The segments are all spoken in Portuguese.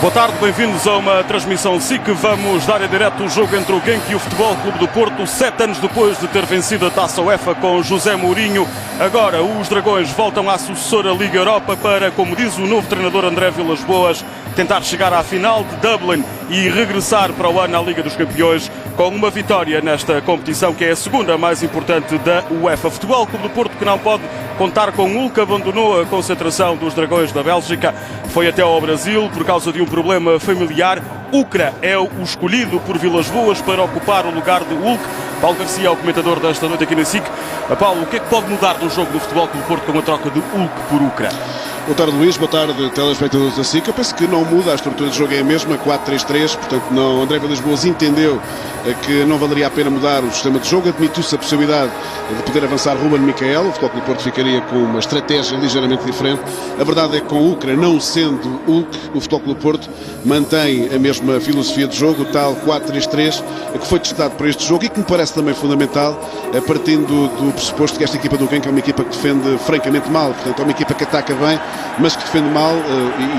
Boa tarde, bem-vindos a uma transmissão SIC. Vamos dar em direto o jogo entre o Genk e o Futebol Clube do Porto, 7 anos depois de ter vencido a Taça UEFA com José Mourinho. Agora os Dragões voltam à sucessora Liga Europa para, como diz o novo treinador André Vilas-Boas, tentar chegar à final de Dublin e regressar para o ano à Liga dos Campeões com uma vitória nesta competição que é a segunda mais importante da UEFA. Futebol Clube do Porto que não pode contar com Hulk, abandonou a concentração dos Dragões da Bélgica, foi até ao Brasil por causa de um problema familiar. Ucra é o escolhido por Vilas-Boas para ocupar o lugar de Hulk. Paulo Garcia é o comentador desta noite aqui na SIC. Paulo, o que é que pode mudar no jogo do Futebol Clube do Porto com a troca de Hulk por Ucra? Boa tarde, Luís. Boa tarde, telespectadores da SIC. Eu penso que não muda, a estrutura de jogo é a mesma, 4-3-3, portanto não, André Vilas-Boas entendeu que não valeria a pena mudar o sistema de jogo, admitiu-se a possibilidade de poder avançar Ruben Micael, o Futebol Clube do Porto ficaria com uma estratégia ligeiramente diferente. A verdade é que com o Ucra, não sendo Hulk, o Futebol Clube do Porto mantém a mesma filosofia de jogo, o tal 4-3-3, que foi testado para este jogo e que me parece também fundamental, partindo do pressuposto que esta equipa do Genk é uma equipa que defende francamente mal, portanto é uma equipa que ataca bem, mas que defende mal,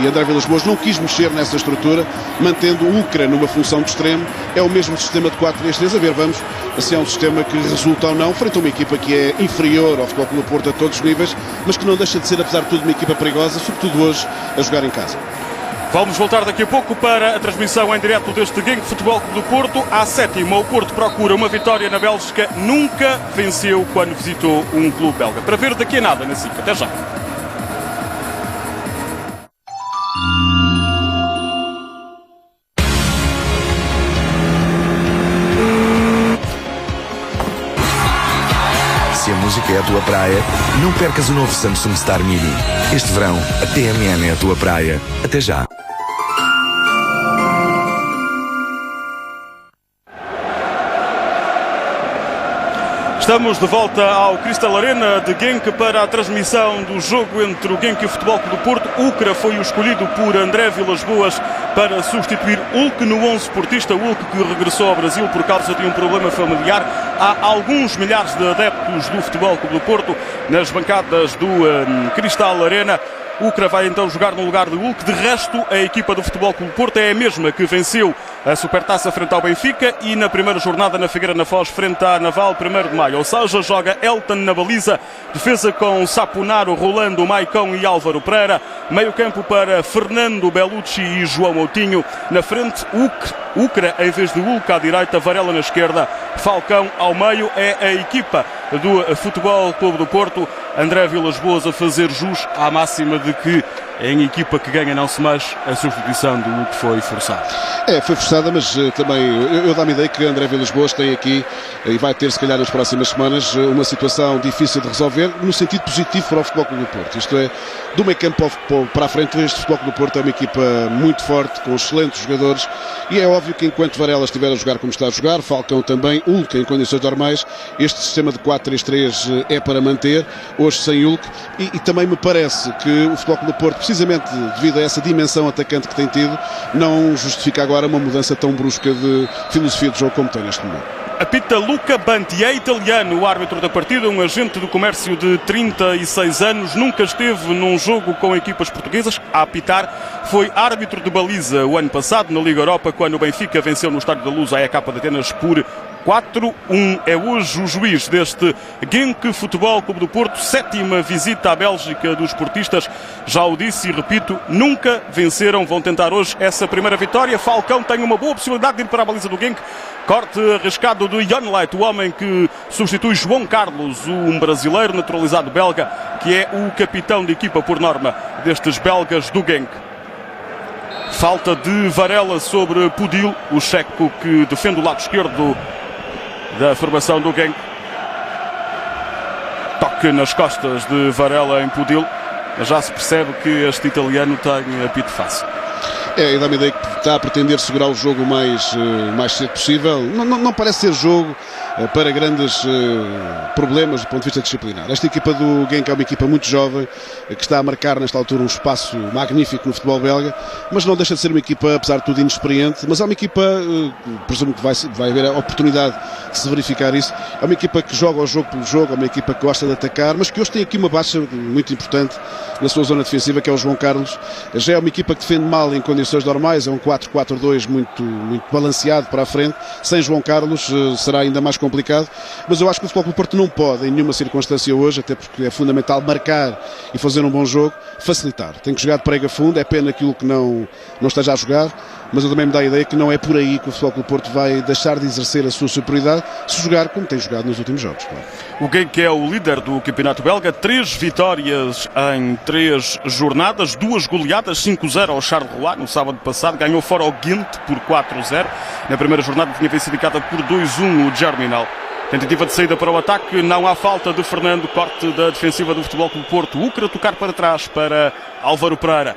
e André Vilas-Boas não quis mexer nessa estrutura, mantendo o Ucra numa função de extremo. É o mesmo sistema de 4-3-3, a ver, vamos, se é um sistema que resulta ou não, frente a uma equipa que é inferior ao Futebol Clube do Porto a todos os níveis, mas que não deixa de ser, apesar de tudo, uma equipa perigosa, sobretudo hoje, a jogar em casa. Vamos voltar daqui a pouco para a transmissão em direto deste Genk Futebol Clube do Porto. À sétima, o Porto procura uma vitória na Bélgica, nunca venceu quando visitou um clube belga. Para ver daqui a nada na SIC. Até já. Se a música é a tua praia, não percas o novo Samsung Star Mini. Este verão, a TMN é a tua praia. Até já. Estamos de volta ao Cristal Arena de Genk para a transmissão do jogo entre o Genk e o Futebol Clube do Porto. Ucra foi o escolhido por André Vilas-Boas para substituir Hulk no 11 portista. Hulk que regressou ao Brasil por causa de um problema familiar. Há alguns milhares de adeptos do Futebol Clube do Porto nas bancadas do Cristal Arena. Ucra vai então jogar no lugar de Hulk. De resto, a equipa do Futebol Clube do Porto é a mesma que venceu a Supertaça frente ao Benfica e na primeira jornada na Figueira na Foz frente à Naval, 1º de maio. Ou seja, joga Elton na baliza, defesa com Saponaro, Rolando, Maicon e Álvaro Pereira, meio campo para Fernando Bellucci e João Moutinho, na frente Ucra em vez de Hulk à direita, Varela na esquerda, Falcão ao meio. É a equipa do Futebol Clube do Porto. André Vilas-Boas a fazer jus à máxima de que em equipa que ganha não se mexe. A substituição do Hulk foi forçada. Foi forçada, mas também eu dá-me a ideia que André Vilas-Boas tem aqui e vai ter, se calhar, nas próximas semanas, uma situação difícil de resolver no sentido positivo para o Futebol Clube do Porto. Isto é, do meio campo para a frente, este Futebol Clube do Porto é uma equipa muito forte, com excelentes jogadores, e é óbvio que enquanto Varela estiver a jogar como está a jogar, Falcão também, Hulk em condições normais, este sistema de 4-3-3 é para manter, hoje sem Hulk, e também me parece que o Futebol Clube do Porto, precisamente devido a essa dimensão atacante que tem tido, não justifica agora uma mudança tão brusca de filosofia de jogo como tem neste momento. Apita Luca Banti, é italiano, o árbitro da partida, um agente do comércio de 36 anos, nunca esteve num jogo com equipas portuguesas a apitar, foi árbitro de baliza o ano passado na Liga Europa, quando o Benfica venceu no Estádio da Luz a EK de Atenas por 4-1. É hoje o juiz deste Genk Futebol Clube do Porto, 7ª visita à Bélgica dos portistas. Já o disse e repito, nunca venceram, vão tentar hoje essa primeira vitória. Falcão tem uma boa possibilidade de ir para a baliza do Genk. Corte arriscado do Janlight, o homem que substitui João Carlos, um brasileiro naturalizado belga, que é o capitão de equipa por norma destes belgas do Genk. Falta de Varela sobre Pudil, o checo que defende o lado esquerdo da formação do Genk. Toque nas costas de Varela em Pudil, mas já se percebe que este italiano tem apito fácil. E dá-me a ideia que está a pretender segurar o jogo o mais cedo possível. Não parece ser jogo para grandes problemas do ponto de vista disciplinar. Esta equipa do Genk é uma equipa muito jovem, que está a marcar nesta altura um espaço magnífico no futebol belga, mas não deixa de ser uma equipa, apesar de tudo, inexperiente. Mas é uma equipa, presumo que vai haver a oportunidade de se verificar isso. É uma equipa que joga o jogo pelo jogo, é uma equipa que gosta de atacar, mas que hoje tem aqui uma baixa muito importante na sua zona defensiva, que é o João Carlos. Já é uma equipa que defende mal em condições condições normais, é um 4-4-2 muito balanceado para a frente. Sem João Carlos será ainda mais complicado, mas eu acho que o Futebol Clube do Porto não pode, em nenhuma circunstância hoje, até porque é fundamental marcar e fazer um bom jogo, facilitar. Tem que jogar de prega fundo, é pena aquilo que não esteja a jogar, mas eu também me dá a ideia que não é por aí que o Futebol Clube do Porto vai deixar de exercer a sua superioridade, se jogar como tem jogado nos últimos jogos. Claro. O Genk é o líder do campeonato belga, 3 vitórias em 3 jornadas, 2 goleadas, 5-0 ao Charleroi no sábado passado, ganhou fora ao Ghent por 4-0, na primeira jornada tinha vencido por 2-1 o Germinal. Tentativa de saída para o ataque, não há falta de Fernando, corte da defensiva do Futebol Clube do Porto, Ucra tocar para trás para Álvaro Pereira.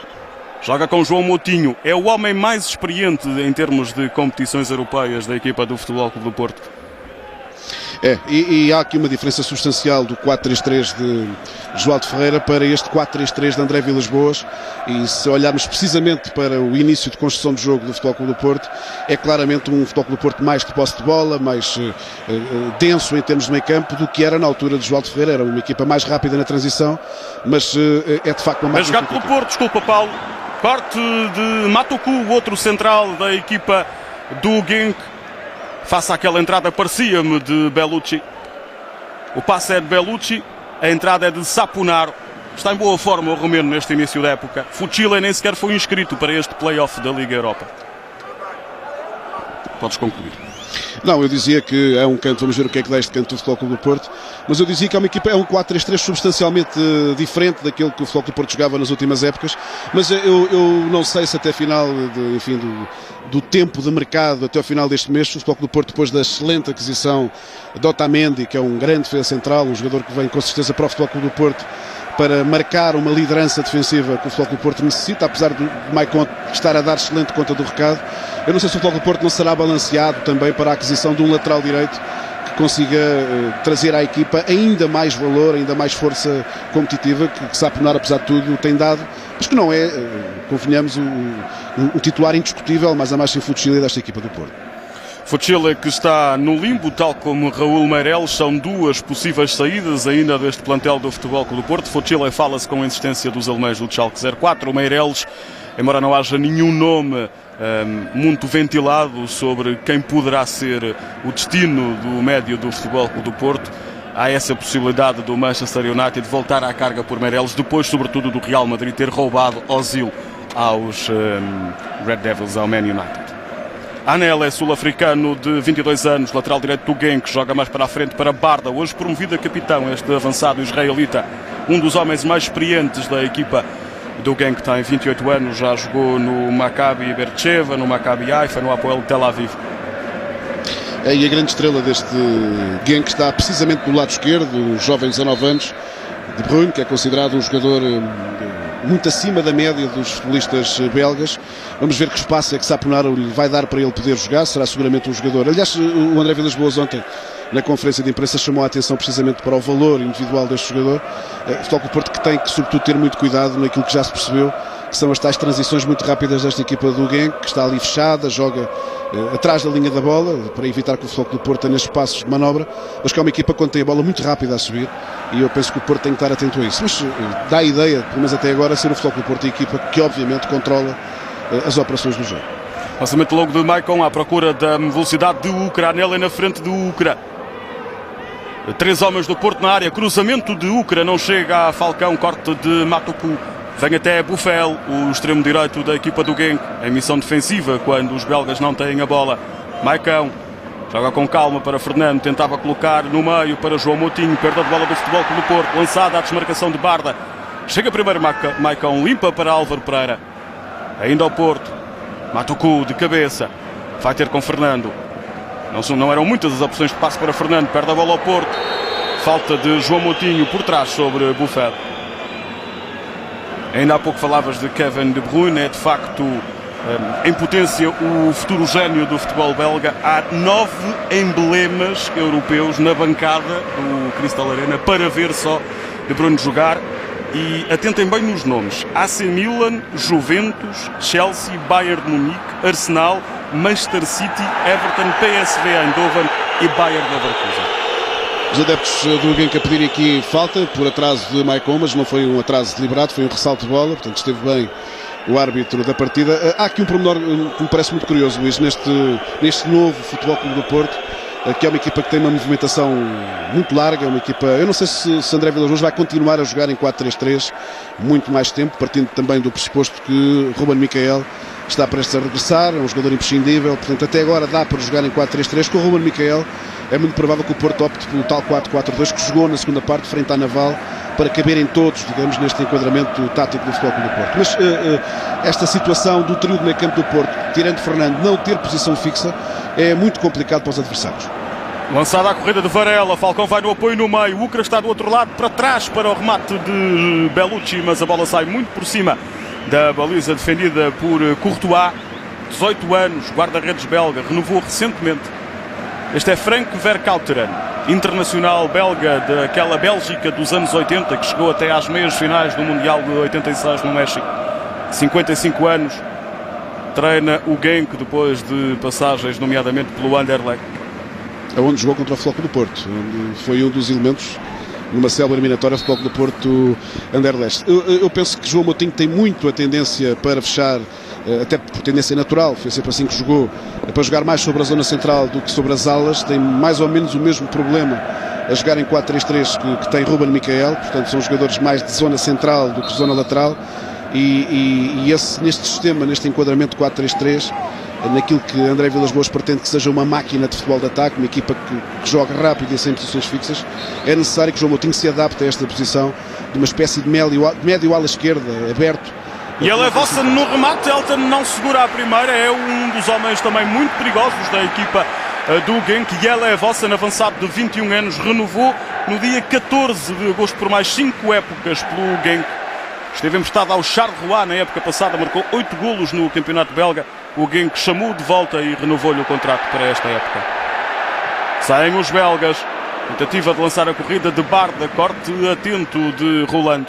Joga com João Moutinho, é o homem mais experiente em termos de competições europeias da equipa do Futebol Clube do Porto. E há aqui uma diferença substancial do 4-3-3 de João de Ferreira para este 4-3-3 de André Vilas-Boas, e se olharmos precisamente para o início de construção de jogo do Futebol Clube do Porto, é claramente um Futebol Clube do Porto mais de posse de bola, mais denso em termos de meio campo do que era na altura de João de Ferreira. Era uma equipa mais rápida na transição, mas é de facto uma mais... É jogado pelo Porto, desculpa Paulo, corte de Matoku, o outro central da equipa do Genk. Faça aquela entrada, parecia-me de Bellucci. O passe é de Bellucci, a entrada é de Saponaro. Está em boa forma o romeno neste início da época. Fucile nem sequer foi inscrito para este play-off da Liga Europa. Podes concluir. Não, eu dizia que é um canto, vamos ver o que é que dá este canto do Futebol Clube do Porto, mas eu dizia que é uma equipa, é um 4-3-3 substancialmente diferente daquilo que o Futebol Clube do Porto jogava nas últimas épocas, mas eu não sei se até final do tempo de mercado, até ao final deste mês, o Futebol Clube do Porto, depois da excelente aquisição de Otamendi, que é um grande defesa central, um jogador que vem com certeza para o Futebol Clube do Porto para marcar uma liderança defensiva que o Futebol Clube do Porto necessita, apesar de Maicon estar a dar excelente conta do recado. Eu não sei se o Futebol Clube do Porto não será balanceado também para a aquisição de um lateral direito que consiga trazer à equipa ainda mais valor, ainda mais força competitiva, que Saponaro, apesar de tudo, tem dado, mas que não é, convenhamos, o titular indiscutível, mas a mais sem Fucile desta equipa do Porto. Fucile que está no limbo, tal como Raul Meireles, são 2 possíveis saídas ainda deste plantel do Futebol Clube do Porto. Fucile fala-se com a insistência dos alemães do Schalke 04. O Meireles, embora não haja nenhum nome muito ventilado sobre quem poderá ser o destino do médio do Futebol Clube do Porto, há essa possibilidade do Manchester United voltar à carga por Meireles, depois sobretudo do Real Madrid ter roubado Ozil aos Red Devils, ao Man United. Anel é sul-africano de 22 anos, lateral direito do Genk, joga mais para a frente para Barda, hoje promovido a capitão, este avançado israelita, um dos homens mais experientes da equipa do Genk, tem 28 anos, já jogou no Maccabi Beersheva, no Maccabi Haifa, no Hapoel Tel Aviv. E a grande estrela deste Genk está precisamente do lado esquerdo, um jovem de 19 anos, De Bruyne, que é considerado um jogador muito acima da média dos futebolistas belgas. Vamos ver que espaço é que Saponaro lhe vai dar para ele poder jogar, será seguramente um jogador. Aliás, o André Vilas-Boas ontem, na conferência de imprensa, chamou a atenção precisamente para o valor individual deste jogador. O Futebol Clube do Porto que tem que, sobretudo, ter muito cuidado naquilo que já se percebeu, que são as tais transições muito rápidas desta equipa do Genk, que está ali fechada, joga atrás da linha da bola, para evitar que o Futebol Clube do Porto tenha espaços de manobra, mas que é uma equipa quando tem a bola muito rápida a subir, e eu penso que o Porto tem que estar atento a isso. Mas dá a ideia, pelo menos até agora, ser o Futebol Clube do Porto a equipa que obviamente controla as operações do jogo. Lançamento logo de Maicon à procura da velocidade de Ucra, Anel é na frente de Ucra. 3 homens do Porto na área, cruzamento de Ucra, não chega a Falcão, corte de Matoku. Vem até Buffel, o extremo direito da equipa do Genk, em missão defensiva quando os belgas não têm a bola. Maicon joga com calma para Fernando, tentava colocar no meio para João Moutinho, perda de bola do Futebol Clube do Porto, lançada à desmarcação de Barda. Chega primeiro Maicon, limpa para Álvaro Pereira. Ainda ao Porto, Matoku de cabeça, vai ter com Fernando. Não eram muitas as opções de passe para Fernando, perde a bola ao Porto. Falta de João Moutinho por trás sobre Buffel. Ainda há pouco falavas de Kevin De Bruyne, é de facto em potência o futuro gênio do futebol belga. Há 9 emblemas europeus na bancada do Crystal Arena para ver só De Bruyne jogar. E atentem bem nos nomes: AC Milan, Juventus, Chelsea, Bayern de Munique, Arsenal, Manchester City, Everton, PSV Eindhoven e Bayern Leverkusen. Os adeptos do Genk a pedirem aqui falta por atraso de Maicon, mas não foi um atraso deliberado, foi um ressalto de bola, portanto esteve bem o árbitro da partida. Há aqui um pormenor que me parece muito curioso, Luís, neste novo Futebol Clube do Porto, que é uma equipa que tem uma movimentação muito larga, é uma equipa... Eu não sei se André Vilas Boas vai continuar a jogar em 4-3-3 muito mais tempo, partindo também do pressuposto que Ruben Miquel está prestes a regressar, é um jogador imprescindível, portanto até agora dá para jogar em 4-3-3 com o Ruben Miquel. É muito provável que o Porto opte pelo tal 4-4-2 que jogou na segunda parte frente à Naval, para caberem todos, digamos, neste enquadramento tático do Futebol Clube do Porto. Mas esta situação do trio de meio campo do Porto, tirando Fernando, não ter posição fixa, é muito complicado para os adversários. Lançada a corrida de Varela, Falcão vai no apoio no meio, o Ucra está do outro lado, para trás para o remate de Bellucci, mas a bola sai muito por cima da baliza defendida por Courtois. 18 anos, guarda-redes belga, renovou recentemente. Este é Frank Vercauteren, internacional belga daquela Bélgica dos anos 80, que chegou até às meias finais do Mundial de 86 no México. 55 anos, treina o Genk depois de passagens, nomeadamente pelo Anderlecht. Onde jogou contra o Futebol Clube do Porto, onde foi um dos elementos numa célula eliminatória do Futebol Clube do Porto Anderlecht. Eu penso que João Moutinho tem muito a tendência para fechar, até por tendência natural, foi sempre assim que jogou, para jogar mais sobre a zona central do que sobre as alas. Tem mais ou menos o mesmo problema a jogar em 4-3-3 que tem Ruben Miquel, portanto são jogadores mais de zona central do que zona lateral, e neste sistema, neste enquadramento 4-3-3, naquilo que André Vilas Boas pretende que seja uma máquina de futebol de ataque, uma equipa que joga rápido e sem posições fixas, é necessário que João Moutinho se adapte a esta posição de uma espécie de médio ala esquerda, aberto. E ele leva-se no remate, Elton não segura a primeira, é um dos homens também muito perigosos da equipa do Genk. E ele leva-se, avançado de 21 anos, renovou no dia 14 de agosto por mais 5 épocas pelo Genk. Esteve emprestado ao Charleroi na época passada, marcou 8 golos no campeonato belga. O Genk chamou de volta e renovou-lhe o contrato para esta época. Saem os belgas, tentativa de lançar a corrida de Barda, corte atento de Rolando.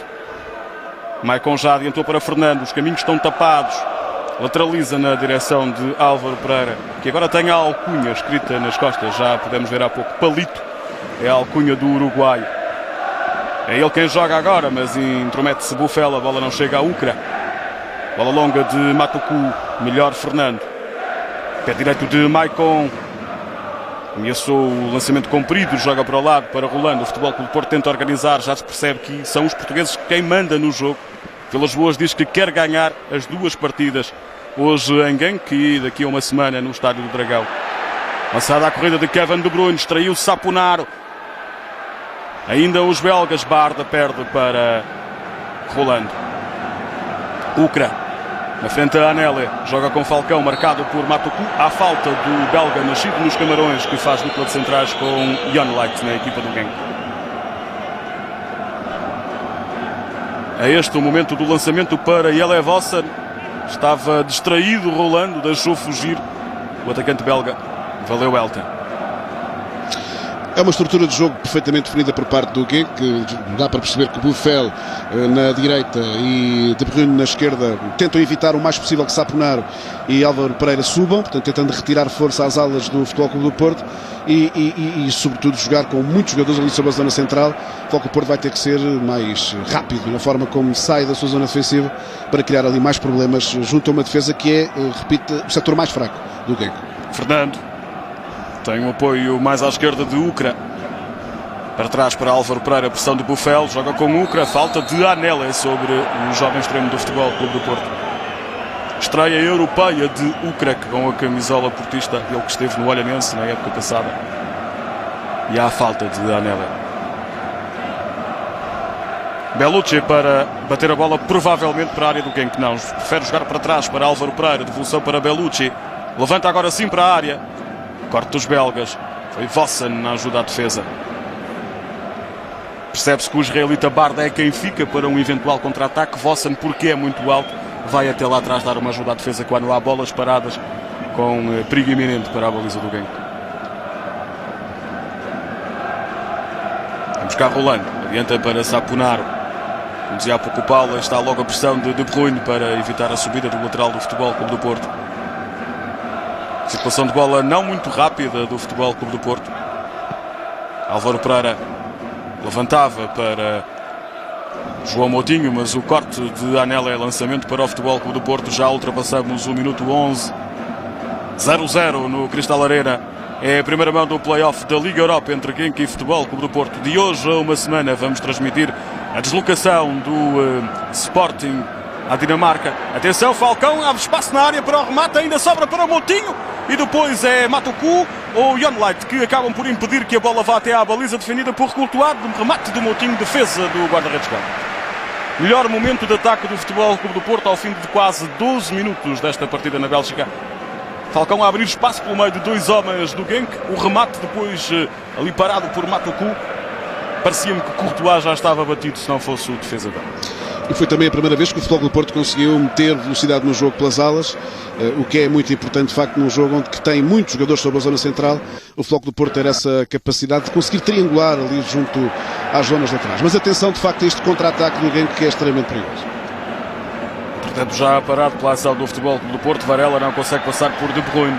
Maicon já adiantou para Fernando, os caminhos estão tapados. Lateraliza na direção de Álvaro Pereira, que agora tem a alcunha escrita nas costas, já podemos ver há pouco. Palito é a alcunha do uruguaio. É ele quem joga agora, mas intromete-se Buffel, a bola não chega à Ucra. Bola longa de Matucu, melhor Fernando. Pé direito de Maicon. Ameaçou o lançamento comprido, joga para o lado, para Rolando. O Futebol Clube do Porto tenta organizar, já se percebe que são os portugueses quem manda no jogo. Vilas Boas diz que quer ganhar as duas partidas, hoje em Genk e daqui a uma semana no Estádio do Dragão. Lançada a corrida de Kevin De Bruyne, extraiu Saponaro. Ainda os belgas, Barda perde para Rolando. Ucra, na frente a Anele, joga com Falcão, marcado por Matucu. Há falta do belga nascido nos Camarões, que faz dupla de centrais com Jan Light na equipa do Genk. É este o momento do lançamento para Yelevossen. Estava distraído Rolando, deixou fugir o atacante belga. Valeu, Elton. É uma estrutura de jogo perfeitamente definida por parte do Genk, que dá para perceber que Buffel na direita e De Bruyne na esquerda tentam evitar o mais possível que Saponaro e Álvaro Pereira subam, portanto tentando retirar força às alas do Futebol Clube do Porto e sobretudo jogar com muitos jogadores ali sobre a zona central. O Futebol Clube do Porto vai ter que ser mais rápido na forma como sai da sua zona defensiva para criar ali mais problemas junto a uma defesa que é, repito, o setor mais fraco do Genk. Fernando tem um apoio mais à esquerda de Ucra. Para trás para Álvaro Pereira, pressão de Buffel, joga com Ucra, falta de Anele sobre o jovem extremo do Futebol Clube do Porto. Estreia europeia de Ucra, com a camisola portista, ele que esteve no Olhanense na época passada. E há a falta de Anele. Bellucci para bater a bola provavelmente para a área do Genk. Não, prefere jogar para trás para Álvaro Pereira, devolução para Bellucci. Levanta agora sim para a área. Corte dos belgas. Foi Vossen na ajuda à defesa. Percebe-se que o israelita Barda é quem fica para um eventual contra-ataque. Vossen, porque é muito alto, vai até lá atrás dar uma ajuda à defesa quando não há bolas paradas, com perigo iminente para a baliza do Genk. Vamos cá Rolando. Adianta para Saponaro. Como dizia há pouco o Paulo, está logo a pressão de De Bruyne para evitar a subida do lateral do Futebol Clube do Porto. Circulação de bola não muito rápida do Futebol Clube do Porto. Álvaro Pereira levantava para João Moutinho, mas o corte de Anela é lançamento para o Futebol Clube do Porto. Já ultrapassamos o minuto 11. 0-0 no Cristal Arena. É a primeira mão do play-off da Liga Europa entre Genk e Futebol Clube do Porto. De hoje a uma semana vamos transmitir a deslocação do Sporting à Dinamarca. Atenção, Falcão, abre espaço na área para o remate, ainda sobra para Moutinho. E depois é Matuku ou Yonlight que acabam por impedir que a bola vá até à baliza, defendida por Courtois. Remate do Moutinho, defesa do guarda-redes Galo. Melhor momento de ataque do Futebol Clube do Porto ao fim de quase 12 minutos desta partida na Bélgica. Falcão a abrir espaço pelo meio de dois homens do Genk. O remate depois ali parado por Matuku. Parecia-me que Courtois já estava batido se não fosse o defesa dele. E foi também a primeira vez que o Futebol Clube do Porto conseguiu meter velocidade no jogo pelas alas, o que é muito importante, de facto, num jogo onde que tem muitos jogadores sobre a zona central. O Futebol Clube do Porto ter essa capacidade de conseguir triangular ali junto às zonas laterais. Mas atenção, de facto, a este contra-ataque do Genk, que é extremamente perigoso. Portanto, já parado pela ação do Futebol Clube do Porto, Varela não consegue passar por De Bruyne.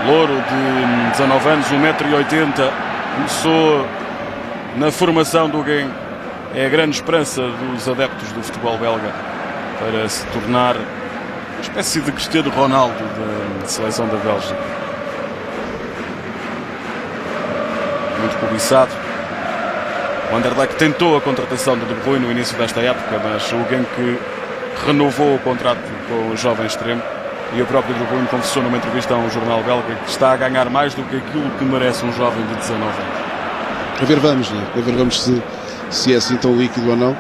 Louro de 19 anos, 1,80 m, começou na formação do Genk. É a grande esperança dos adeptos do futebol belga para se tornar uma espécie de Cristiano Ronaldo da seleção da Bélgica. Muito cobiçado. O Anderlecht tentou a contratação de Bruyne no início desta época, mas o Genk renovou o contrato com o jovem extremo. E o próprio Bruyne confessou numa entrevista a um jornal belga que está a ganhar mais do que aquilo que merece um jovem de 19 anos. A ver vamos, né? A ver vamos se é assim tão líquido ou não.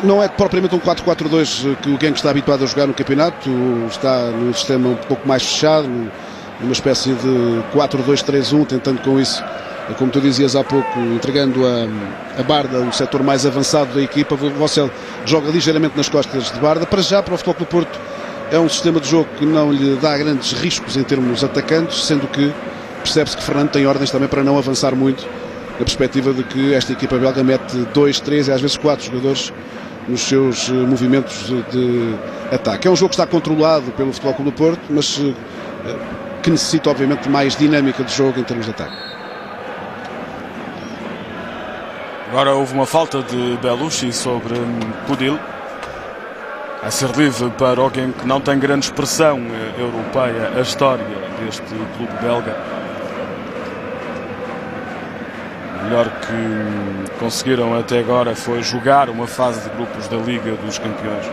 Não é propriamente um 4-4-2 que o Genk está habituado a jogar no campeonato. Está num sistema um pouco mais fechado, numa espécie de 4-2-3-1, tentando com isso, como tu dizias há pouco, entregando a Barda, o setor mais avançado da equipa. O Vossel joga ligeiramente nas costas de Barda. Para já, para o Futebol Clube do Porto, é um sistema de jogo que não lhe dá grandes riscos em termos atacantes, sendo que percebe-se que Fernando tem ordens também para não avançar muito, na perspectiva de que esta equipa belga mete 2, 3 e às vezes 4 jogadores nos seus movimentos de ataque. É um jogo que está controlado pelo Futebol Clube do Porto, mas que necessita obviamente de mais dinâmica de jogo em termos de ataque. Agora houve uma falta de Belushi sobre Pudil. A ser livre para o Genk, que não tem grande expressão europeia a história deste clube belga. O melhor que conseguiram até agora foi jogar uma fase de grupos da Liga dos Campeões.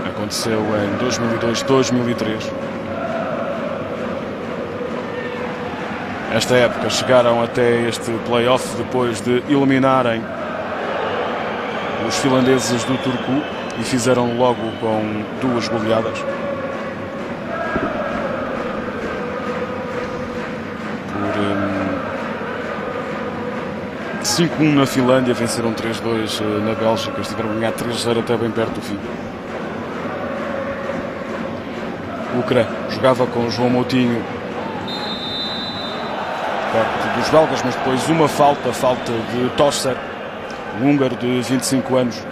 Aconteceu em 2002-2003. Esta época chegaram até este play-off depois de eliminarem os finlandeses do Turku e fizeram logo com 2 goleadas. Por 5-1 na Finlândia, venceram 3-2 na Bélgica, estiveram a ganhar 3-0 até bem perto do fim. Ukra jogava com João Moutinho, perto dos belgas, mas depois uma falta de Tosser, um húngaro de 25 anos.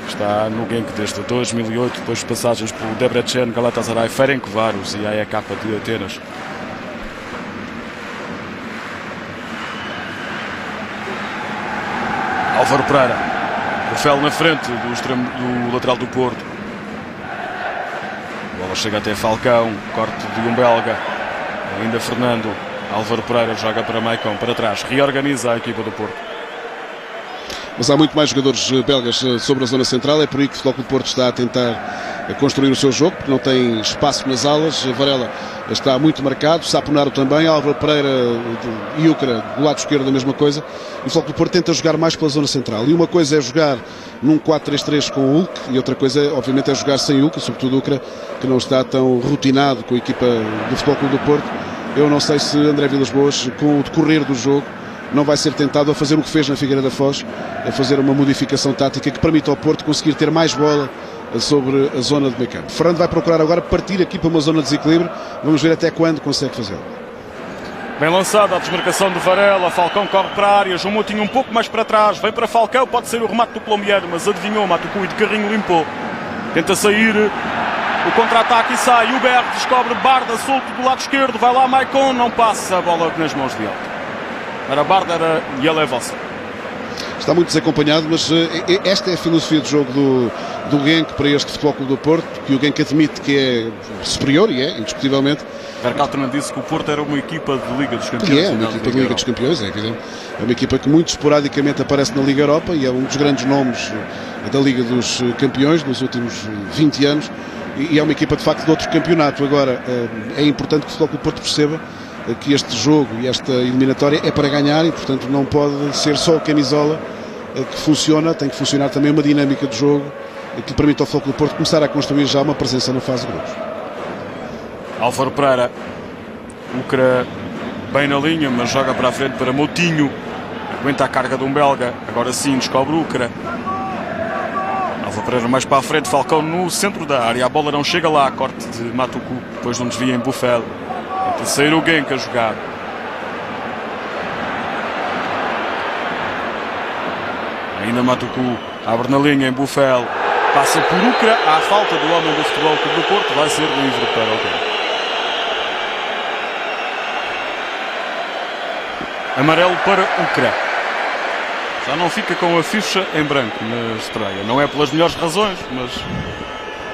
Está no Genk desde 2008, depois de passagens por Debrecen, Galatasaray, Ferencváros e AEK de Atenas. Álvaro Pereira, Rafael na frente do lateral do Porto. A bola chega até Falcão, corte de um belga. Ainda Fernando. Álvaro Pereira joga para Maicon, para trás, reorganiza a equipa do Porto. Mas há muito mais jogadores belgas sobre a zona central, é por aí que o Futebol Clube do Porto está a tentar construir o seu jogo, porque não tem espaço nas alas. Varela está muito marcado, Saponaro também, Álvaro Pereira e Ukra do lado esquerdo a mesma coisa. E o Futebol Clube do Porto tenta jogar mais pela zona central. E uma coisa é jogar num 4-3-3 com o Hulk, e outra coisa, obviamente, é jogar sem Hulk, sobretudo Ukra, que não está tão rotinado com a equipa do Futebol Clube do Porto. Eu não sei se André Vilas-Boas, com o decorrer do jogo, não vai ser tentado a fazer o que fez na Figueira da Foz, a fazer uma modificação tática que permita ao Porto conseguir ter mais bola sobre a zona de meio campo. Fernando vai procurar agora partir aqui para uma zona de desequilíbrio. Vamos ver até quando consegue fazê-lo. Bem lançada a desmarcação de Varela. Falcão corre para a área. João Moutinho um pouco mais para trás. Vem para Falcão. Pode ser o remate do colombiano, mas adivinhou. Matuku e de carrinho limpou. Tenta sair. O contra-ataque e sai. O Berg descobre Barda solto do lado esquerdo. Vai lá Maicon. Não passa a bola nas mãos de Elton. Era Barda e ele é vossa. Está muito desacompanhado, mas esta é a filosofia de jogo do Genk para este Futebol Clube do Porto, que o Genk admite que é superior, e é, indiscutivelmente. Verkautenen disse que o Porto era uma equipa de Liga dos Campeões. E é uma equipa de Liga dos Campeões, é evidente. É uma equipa que muito esporadicamente aparece na Liga Europa e é um dos grandes nomes da Liga dos Campeões nos últimos 20 anos. E é uma equipa de facto de outro campeonato. Agora, é importante que o Futebol Clube do Porto perceba que este jogo e esta eliminatória é para ganhar e, portanto, não pode ser só a camisola que funciona, tem que funcionar também uma dinâmica de jogo que permite ao Futebol Clube do Porto começar a construir já uma presença na fase de grupos. Álvaro Pereira, Ucra bem na linha, mas joga para a frente para Moutinho, aguenta a carga de um belga, agora sim descobre Ucra. Álvaro Pereira mais para a frente, Falcão no centro da área, a bola não chega lá, corte de Matuku, depois de um desvio em Buffel. Tenta sair o Genk a jogar. Ainda Matuku abre na linha em Buffel, passa por Ucra, à falta do homem do Futebol Clube do Porto, vai ser livre para o Genk. Amarelo para Ucra. Já não fica com a ficha em branco na estreia. Não é pelas melhores razões, mas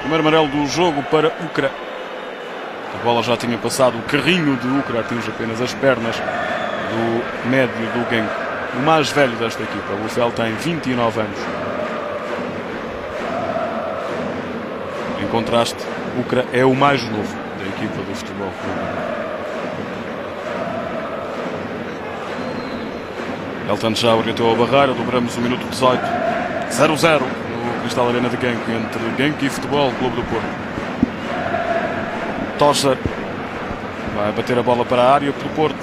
primeiro amarelo do jogo para Ucra. A bola já tinha passado, o carrinho de Ucra atinge apenas as pernas do médio do Genk, o mais velho desta equipa. O Buffel tem 29 anos. Em contraste, Ucra é o mais novo da equipa do Futebol Clube. Elton já orientou a barreira, dobramos o minuto 18, 0-0 no Cristal Arena de Genk, entre Genk e Futebol Clube do Porto. Tocha vai bater a bola para a área pelo Porto.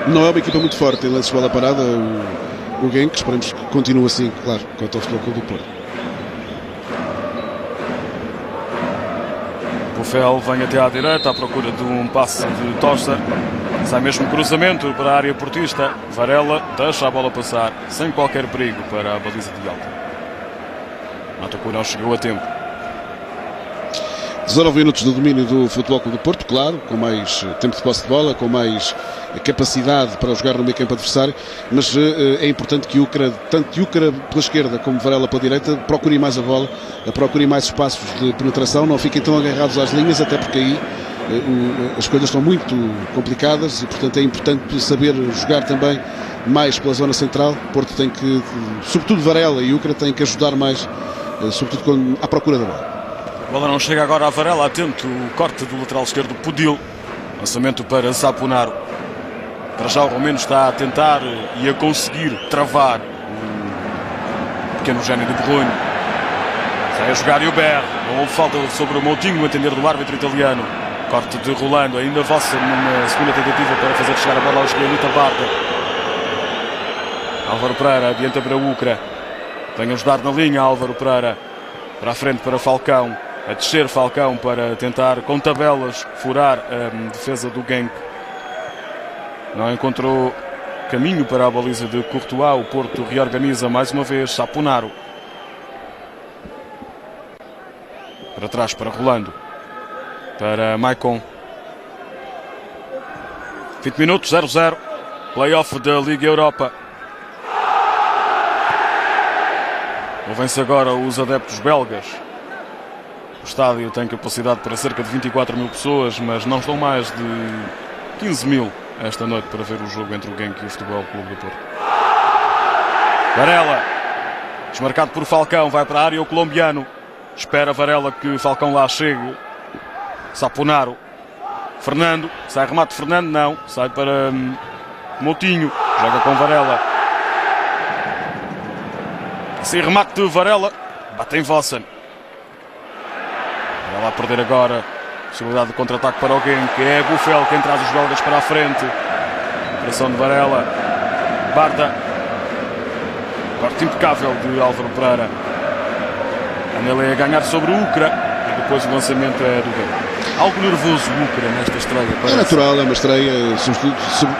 Não é uma equipa muito forte em lances de bola parada, o Genk, esperemos que continue assim, claro, quanto ao Futebol Clube do Porto. Buffel vem até à direita à procura de um passe de Tocha. Sai mesmo cruzamento para a área portista. Varela deixa a bola passar sem qualquer perigo para a baliza de Elton. Matuku não chegou a tempo. 19 minutos de domínio do Futebol Clube do Porto, claro, com mais tempo de posse de bola, com mais capacidade para jogar no meio campo adversário, mas é importante que tanto Ucra pela esquerda como Varela pela direita procurem mais a bola, procurem mais espaços de penetração, não fiquem tão agarrados às linhas, até porque aí as coisas estão muito complicadas e, portanto, é importante saber jogar também mais pela zona central. Porto tem que, sobretudo Varela e Ucra, têm que ajudar mais, sobretudo à procura da bola. A bola não chega agora a Varela, atento o corte do lateral esquerdo Pudil. Lançamento para Saponaro. Para já o Romeno está a tentar e a conseguir travar o pequeno gênio de Borronho. Sai a jogar e o Berg. Não houve falta sobre o Moutinho, no entender do árbitro italiano. Corte de Rolando, ainda Vossa numa segunda tentativa para fazer chegar a bola ao israelita Barda. Álvaro Pereira adianta para Ucra. Vem a ajudar na linha Álvaro Pereira. Para a frente para Falcão. A descer Falcão para tentar com tabelas furar a defesa do Genk. Não encontrou caminho para a baliza de Courtois. O Porto reorganiza mais uma vez. Saponaro. Para trás para Rolando. Para Maicon. 20 minutos, 0-0. Playoff da Liga Europa. Ouvem-se agora os adeptos belgas. O estádio tem capacidade para cerca de 24 mil pessoas, mas não estão mais de 15 mil esta noite para ver o jogo entre o Genk e o Futebol Clube do Porto. Varela, desmarcado por Falcão, vai para a área o colombiano. Espera Varela que Falcão lá chegue. Saponaro. Fernando, sai remate Fernando, não, sai para Moutinho, joga com Varela. Sem remate de Varela, bate em Vossen. Vai lá perder agora. Possibilidade de contra-ataque para o Genk. É Buffel quem traz os belgas para a frente. Operação de Varela. Barda. Corte impecável de Álvaro Pereira. Anda a ganhar sobre o Ucra. E depois o lançamento é do Genk. Algo nervoso o Ucra nesta estreia. Parece. É natural, é uma estreia.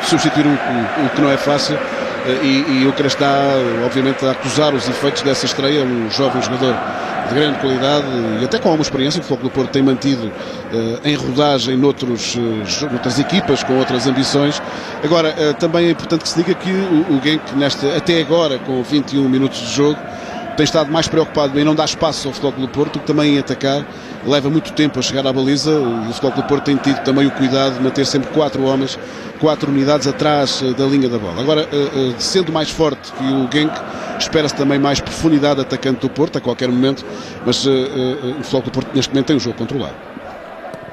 Substituir o que não é fácil. E o Ucra está, obviamente, a acusar os efeitos dessa estreia. Um jovem jogador de grande qualidade e até com alguma experiência. O Futebol Clube do Porto tem mantido em rodagem noutras equipas com outras ambições. Agora, também é importante que se diga que o Genk, até agora, com 21 minutos de jogo, tem estado mais preocupado em não dar espaço ao Futebol Clube do Porto, que também em atacar. Leva muito tempo a chegar à baliza. O Futebol Clube do Porto tem tido também o cuidado de manter sempre 4 homens, 4 unidades atrás da linha da bola. Agora, sendo mais forte que o Genk, espera-se também mais profundidade atacante do Porto a qualquer momento, mas o Futebol Clube do Porto neste momento tem o jogo controlado.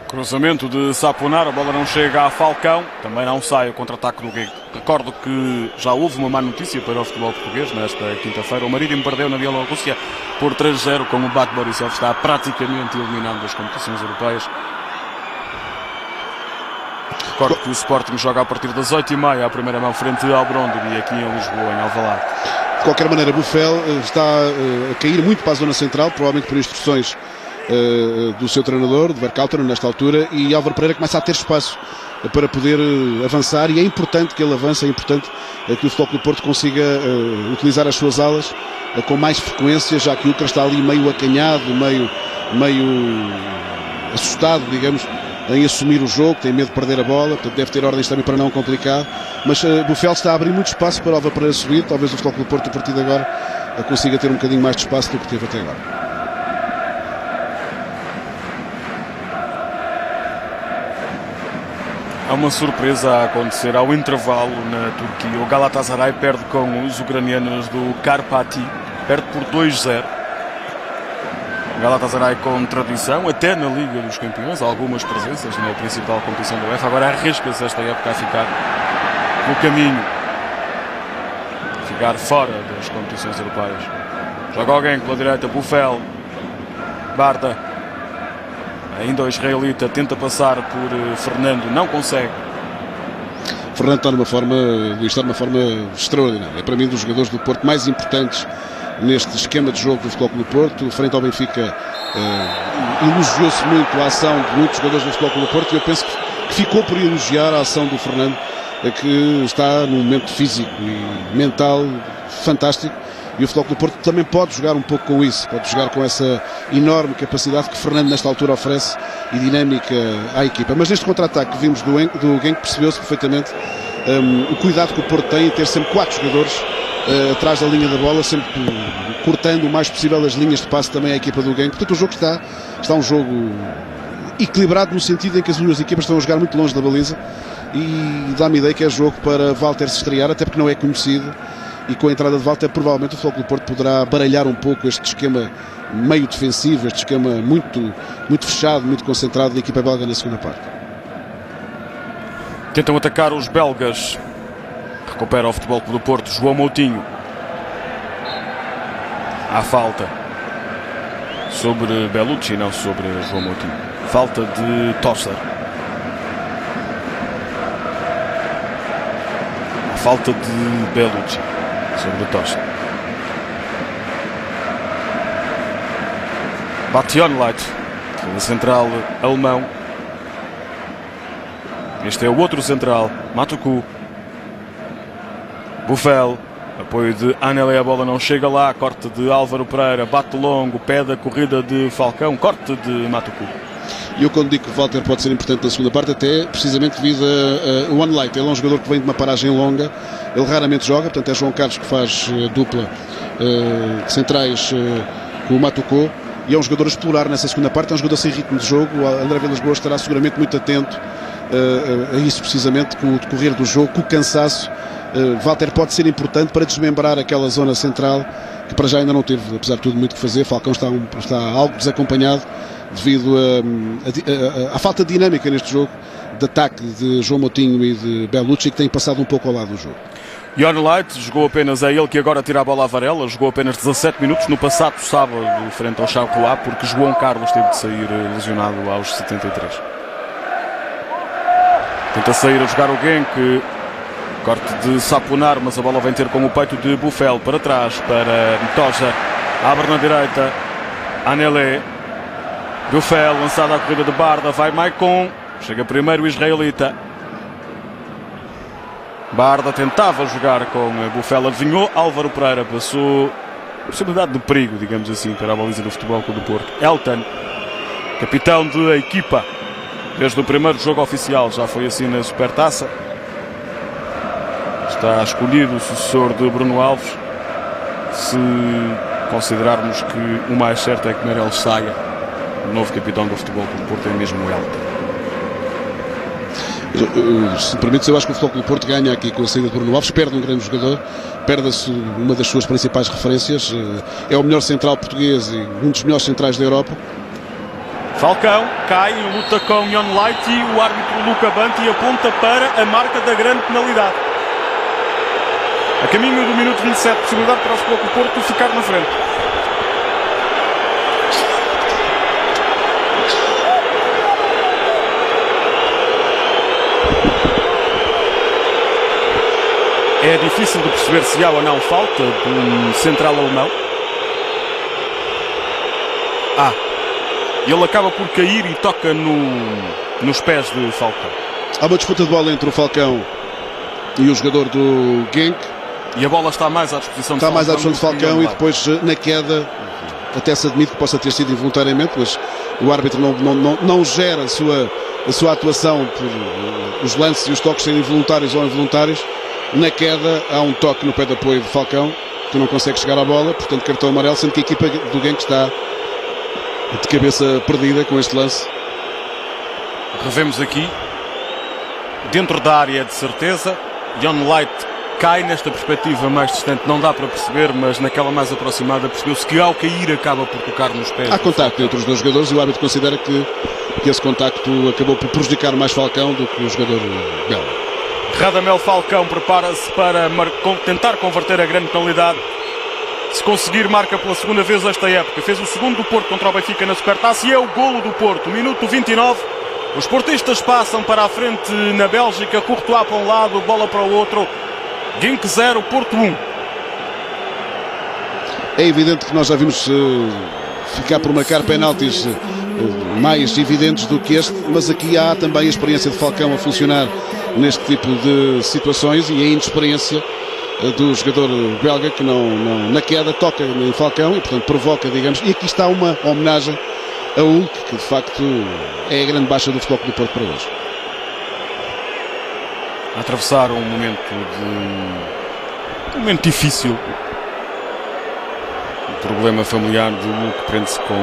Cruzamento de Saponar, a bola não chega a Falcão, também não sai o contra-ataque do Genk. Recordo que já houve uma má notícia para o futebol português nesta quinta-feira. O Marítimo perdeu na Bielorrússia por 3-0, com o Bate Borisov está praticamente eliminado das competições europeias. Recordo que o Sporting joga a partir das 8h30 à primeira mão frente ao Brondby aqui em Lisboa, em Alvalade. De qualquer maneira, Buffel está a cair muito para a zona central, provavelmente por instruções do seu treinador, de Vercauteren, nesta altura, e Álvaro Pereira começa a ter espaço para poder avançar, e é importante que ele avance, é importante que o Futebol Clube do Porto consiga utilizar as suas alas com mais frequência, já que o Ucra está ali meio acanhado, meio assustado, digamos, em assumir o jogo, tem medo de perder a bola, portanto deve ter ordens também para não complicar, mas Buffel está a abrir muito espaço para Álvaro Pereira subir. Talvez o Futebol Clube do Porto, a partir de agora, consiga ter um bocadinho mais de espaço do que teve até agora. Há uma surpresa a acontecer ao intervalo na Turquia. O Galatasaray perde com os ucranianos do Karpati, perde por 2-0. O Galatasaray com tradição, até na Liga dos Campeões, algumas presenças na principal competição da UEFA. Agora arrisca-se esta época a ficar no caminho, a ficar fora das competições europeias. Joga alguém pela direita, Buffel, Barda. Ainda o israelita tenta passar por Fernando, não consegue. Fernando está numa forma extraordinária. É para mim dos jogadores do Porto mais importantes neste esquema de jogo do Futebol Clube do Porto. Frente ao Benfica, elogiou-se muito a ação de muitos jogadores do Futebol Clube do Porto, e eu penso que ficou por elogiar a ação do Fernando, que está num momento físico e mental fantástico. E o Futebol Clube do Porto também pode jogar um pouco com isso, pode jogar com essa enorme capacidade que Fernando nesta altura oferece e dinâmica à equipa. Mas neste contra-ataque que vimos do Genk, percebeu-se perfeitamente o cuidado que o Porto tem em ter sempre 4 jogadores atrás da linha da bola, sempre cortando o mais possível as linhas de passe também à equipa do Genk. Portanto, o jogo está um jogo equilibrado, no sentido em que as duas equipas estão a jogar muito longe da baliza, e dá-me a ideia que é jogo para Walter se estrear, até porque não é conhecido. E com a entrada de Walter, provavelmente o Futebol Clube do Porto poderá baralhar um pouco este esquema meio defensivo, este esquema muito fechado, muito concentrado da equipa belga na segunda parte. Tentam atacar os belgas. Recupera o Futebol Clube do Porto, João Moutinho. Há falta sobre Bellucci, não sobre João Moutinho. Falta de Tosser. Há falta de Bellucci sobre Tosser. Bationleit, o central alemão. Este é o outro central, Matuku. Buffel, apoio de Anelé, a bola não chega lá, corte de Álvaro Pereira, bate longo, pede a corrida de Falcão, corte de Matuku. E eu, quando digo que o Walter pode ser importante na segunda parte, até precisamente devido a One Light. Ele é um jogador que vem de uma paragem longa, ele raramente joga, portanto é João Carlos que faz dupla de centrais com o Matuku, e é um jogador a explorar nessa segunda parte, é um jogador sem ritmo de jogo. O André Vilas-Boas estará seguramente muito atento a isso, precisamente com o decorrer do jogo, com o cansaço. Walter pode ser importante para desmembrar aquela zona central, que para já ainda não teve, apesar de tudo, muito que fazer. Falcão está algo desacompanhado devido à falta de dinâmica neste jogo, de ataque de João Moutinho e de Bellucci, que tem passado um pouco ao lado do jogo. Light jogou apenas, é ele que agora tira a bola à Varela, jogou apenas 17 minutos no passado sábado frente ao Charleroi, porque João Carlos teve de sair lesionado aos 73. Tenta sair a jogar o Genk, corte de Saponar, mas a bola vem ter com o peito de Buffel, para trás, para Toja, abre na direita, Anelé, Buffel, lançada a corrida de Barda, vai Maicon, chega primeiro o israelita. Barda tentava jogar com Buffel, adivinhou, Álvaro Pereira passou possibilidade de perigo, digamos assim, para a baliza do Futebol Clube do Porto. Elton, capitão da equipa, desde o primeiro jogo oficial, já foi assim na Supertaça. Está escolhido o sucessor de Bruno Alves, se considerarmos que o mais certo é que Meireles saia. O novo capitão do Futebol Clube do Porto é mesmo o Elton. Se me permites, eu acho que o Futebol Clube do Porto ganha aqui com a saída de Bruno Alves, perde um grande jogador, perde-se uma das suas principais referências, é o melhor central português e um dos melhores centrais da Europa. Falcão cai em luta com Young Light e o árbitro Luca Banti aponta para a marca da grande penalidade. A caminho do minuto 27, possibilidade para o Futebol Clube do Porto ficar na frente. É difícil de perceber se há ou não falta do central alemão. Ele acaba por cair e toca nos pés de Falcão. Há uma disputa de bola entre o Falcão e o jogador do Genk. E a bola está mais à disposição de Falcão. Está mais à disposição de Falcão e depois na queda, até se admite que possa ter sido involuntariamente, mas o árbitro não gera a sua atuação por os lances e os toques serem voluntários ou involuntários. Na queda há um toque no pé de apoio de Falcão, que não consegue chegar à bola, portanto cartão amarelo, sendo que a equipa do Genk está de cabeça perdida com este lance. Revemos aqui, dentro da área de certeza, Young Light cai nesta perspectiva mais distante, não dá para perceber, mas naquela mais aproximada percebeu-se que ao cair acaba por tocar nos pés. Há contacto entre os dois jogadores e o árbitro considera que esse contacto acabou por prejudicar mais Falcão do que o jogador belga. Radamel Falcão prepara-se para tentar converter a grande penalidade. Se conseguir, marca pela segunda vez esta época. Fez o segundo do Porto contra o Benfica na Supertaça e é o golo do Porto. Minuto 29. Os portistas passam para a frente na Bélgica. Courtois para um lado, bola para o outro. Genk 0, Porto 1. É evidente que nós já vimos ficar por marcar penaltis mais evidentes do que este, mas aqui há também a experiência de Falcão a funcionar neste tipo de situações e a inexperiência do jogador belga que na queda toca em Falcão e portanto provoca, digamos, e aqui está uma homenagem a Hulk, que de facto é a grande baixa do Futebol Clube do Porto para hoje. A atravessar um momento difícil. O problema familiar de Hulk prende-se com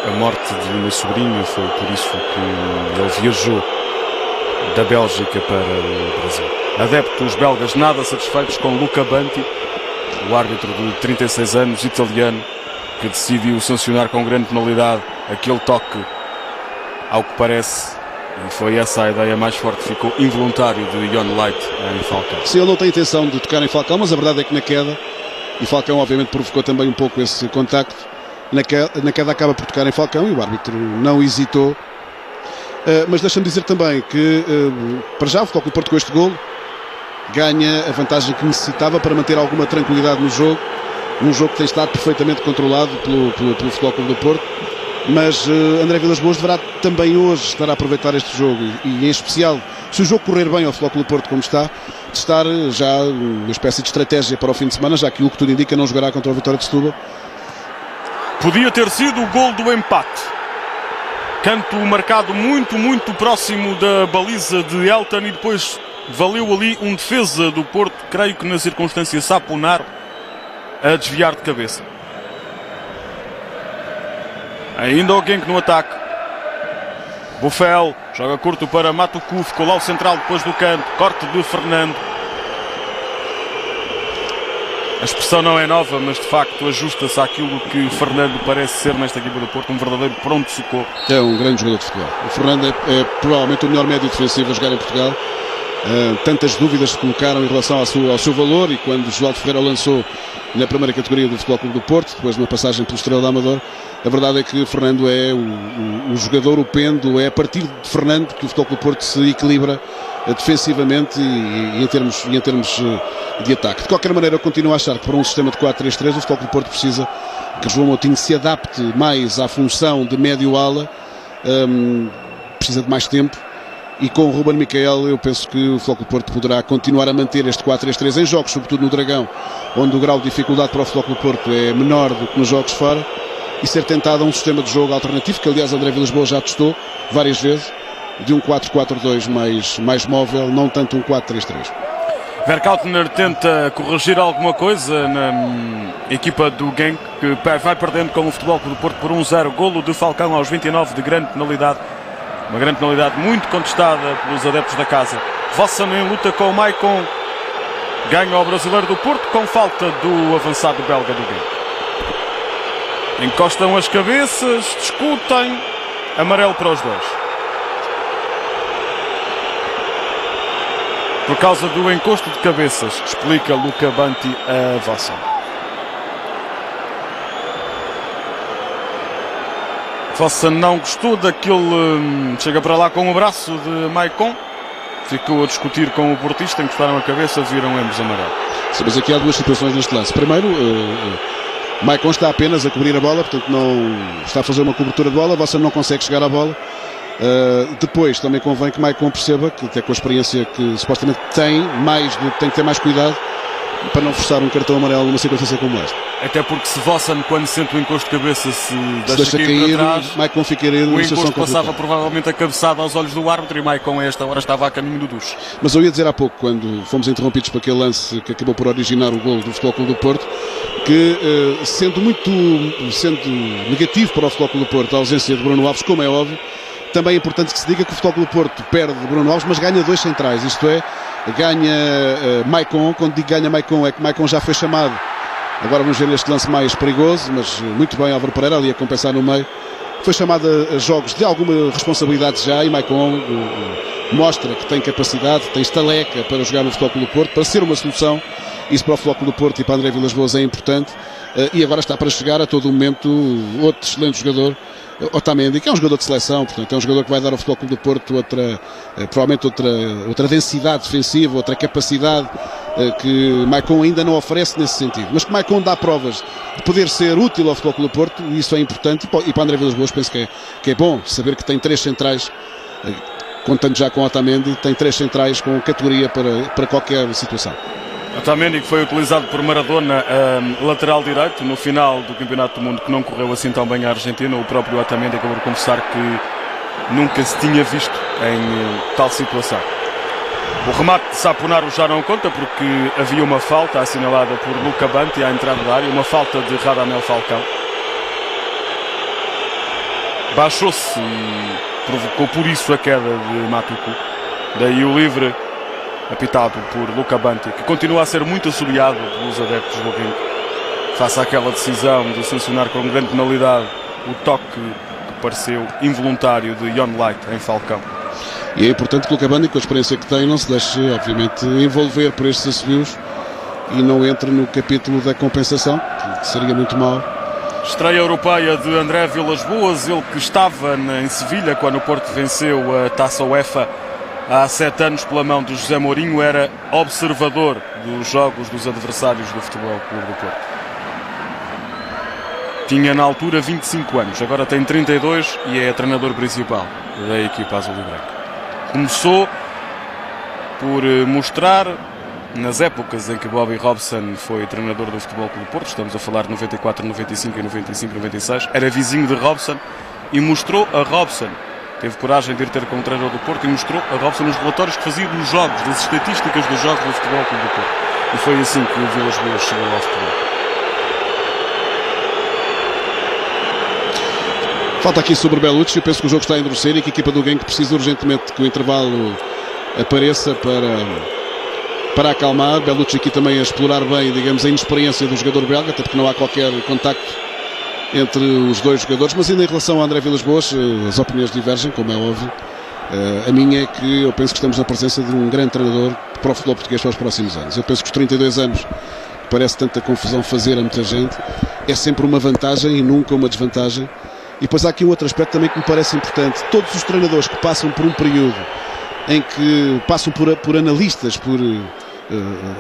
a morte de uma sobrinha, foi por isso que ele viajou da Bélgica para o Brasil. Adeptos belgas nada satisfeitos com Luca Banti, o árbitro de 36 anos, italiano, que decidiu sancionar com grande penalidade aquele toque, ao que parece, e foi essa a ideia mais forte, ficou involuntário de Young Light em Falcão. Sim, ele não tem intenção de tocar em Falcão, mas a verdade é que na queda, e Falcão obviamente provocou também um pouco esse contacto, na queda acaba por tocar em Falcão e o árbitro não hesitou. Mas deixa-me dizer também que, para já, o Futebol Clube do Porto com este golo ganha a vantagem que necessitava para manter alguma tranquilidade no jogo. Um jogo que tem estado perfeitamente controlado pelo Futebol Clube do Porto. Mas André Vilas-Boas deverá também hoje estar a aproveitar este jogo e em especial, se o jogo correr bem ao Futebol Clube do Porto como está, testar já uma espécie de estratégia para o fim de semana, já que o que tudo indica não jogará contra a Vitória de Setúbal. Podia ter sido o gol do empate. Canto marcado muito próximo da baliza de Elton e depois valeu ali um defesa do Porto, creio que na circunstância Saponar, a desviar de cabeça. Ainda o Genk no ataque. Buffel joga curto para Matuku, ficou lá o central depois do canto, corte de Fernando. A expressão não é nova, mas de facto ajusta-se àquilo que Fernando parece ser nesta equipa do Porto, um verdadeiro pronto-socorro. É um grande jogador de futebol. O Fernando é provavelmente o melhor médio defensivo a jogar em Portugal. Tantas dúvidas se colocaram em relação ao seu valor, e quando o Josualdo Ferreira o lançou na primeira categoria do Futebol Clube do Porto, depois numa passagem pelo Estrela da Amadora, a verdade é que o Fernando é o jogador, o pêndulo, é a partir de Fernando que o Futebol Clube do Porto se equilibra defensivamente e em termos de ataque. De qualquer maneira, eu continuo a achar que para um sistema de 4-3-3 o Futebol Clube do Porto precisa que João Moutinho se adapte mais à função de médio ala, precisa de mais tempo. E com o Ruben Miquel eu penso que o Futebol Clube do Porto poderá continuar a manter este 4-3-3 em jogos, sobretudo no Dragão, onde o grau de dificuldade para o Futebol Clube do Porto é menor do que nos jogos fora, e ser tentado um sistema de jogo alternativo, que aliás André Vilas-Boas já testou várias vezes, de um 4-4-2 mais móvel, não tanto um 4-3-3. Verkautner tenta corrigir alguma coisa na equipa do Genk, que vai perdendo com o Futebol Clube do Porto por 1-0. Golo de Falcão aos 29 de grande penalidade. Uma grande penalidade muito contestada pelos adeptos da casa. Vossen em luta com o Maicon. Ganha o brasileiro do Porto com falta do avançado belga do Genk. Encostam as cabeças, discutem. Amarelo para os dois. Por causa do encosto de cabeças, explica Luca Banti a Vossen. Vossen não gostou daquele... Chega para lá com o braço de Maicon. Ficou a discutir com o portista, encostaram a cabeça, viram ambos amarelo. Sim, mas aqui há duas situações neste lance. Primeiro, Maicon está apenas a cobrir a bola, portanto não está a fazer uma cobertura de bola, Vossen não consegue chegar à bola. Depois também convém que Maicon perceba que até com a experiência que supostamente tem que ter mais cuidado para não forçar um cartão amarelo numa circunstância como esta. Até porque se Vossen, quando sente o encosto de cabeça, se deixa cair para trás, Maicon fica herido, o encosto passava provavelmente a cabeçada aos olhos do árbitro, e Maicon a esta hora estava a caminho do duche. Mas eu ia dizer há pouco, quando fomos interrompidos por aquele lance que acabou por originar o golo do Futebol Clube do Porto, que sendo negativo para o Futebol Clube do Porto a ausência de Bruno Alves, como é óbvio, também é importante que se diga que o Futebol Clube do Porto perde de Bruno Alves, mas ganha dois centrais, isto é, ganha Maicon. Quando digo ganha Maicon, é que Maicon já foi chamado. Agora vamos ver este lance mais perigoso, mas muito bem Álvaro Pereira ali a compensar no meio. Foi chamado a jogos de alguma responsabilidade já, e Maicon mostra que tem capacidade, tem estaleca para jogar no Futebol Clube do Porto, para ser uma solução. Isso para o Futebol Clube do Porto e para André Vilas-Boas é importante. E agora está para chegar a todo momento outro excelente jogador, Otamendi, que é um jogador de seleção, portanto é um jogador que vai dar ao Futebol Clube do Porto provavelmente outra densidade defensiva, outra capacidade que Maicon ainda não oferece nesse sentido, mas que Maicon dá provas de poder ser útil ao Futebol Clube do Porto, e isso é importante. E para André Vilas-Boas penso que é bom saber que tem três centrais, contando já com Otamendi, tem três centrais com categoria para qualquer situação. Otamendi, que foi utilizado por Maradona lateral direito no final do Campeonato do Mundo, que não correu assim tão bem à Argentina. O próprio Otamendi acabou de confessar que nunca se tinha visto em tal situação. O remate de Saponaro já não conta, porque havia uma falta assinalada por Luca Banti à entrada da área, uma falta de Radamel Falcão. Baixou-se e provocou por isso a queda de Matuku. Daí o livre apitado por Luca Banti, que continua a ser muito assobiado pelos adeptos do Genk, face àquela decisão de sancionar com grande penalidade o toque que pareceu involuntário de Jon Light em Falcão. E é importante que Luca Banti, com a experiência que tem, não se deixe, obviamente, envolver por estes assobios e não entre no capítulo da compensação, que seria muito mau. Estreia europeia de André Vilas-Boas, ele que estava em Sevilha quando o Porto venceu a Taça UEFA há 7 anos pela mão de José Mourinho, era observador dos jogos dos adversários do Futebol Clube do Porto. Tinha na altura 25 anos, agora tem 32 e é treinador principal da equipa azul e branca. Começou por mostrar, nas épocas em que Bobby Robson foi treinador do Futebol Clube do Porto, estamos a falar de 94, 95 e 95, 96, era vizinho de Robson e mostrou a Robson. Teve coragem de ir ter com o treinador do Porto e mostrou a Robson nos relatórios que fazia dos jogos, das estatísticas dos jogos do Futebol Clube do Porto. E foi assim que o Vilas-Boas chegou ao futebol. Falta aqui sobre o Bellucci. Eu penso que o jogo está a endurecer e que a equipa do Genk precisa urgentemente que o intervalo apareça para acalmar. Bellucci aqui também a explorar bem, digamos, a inexperiência do jogador belga, até porque não há qualquer contacto entre os dois jogadores. Mas ainda em relação a André Vilas-Boas, as opiniões divergem, como é óbvio. A minha é que eu penso que estamos na presença de um grande treinador para o futebol português para os próximos anos. Eu penso que os 32 anos, parece tanta confusão fazer a muita gente, é sempre uma vantagem e nunca uma desvantagem. E depois há aqui um outro aspecto também que me parece importante. Todos os treinadores que passam por um período em que passam por analistas, por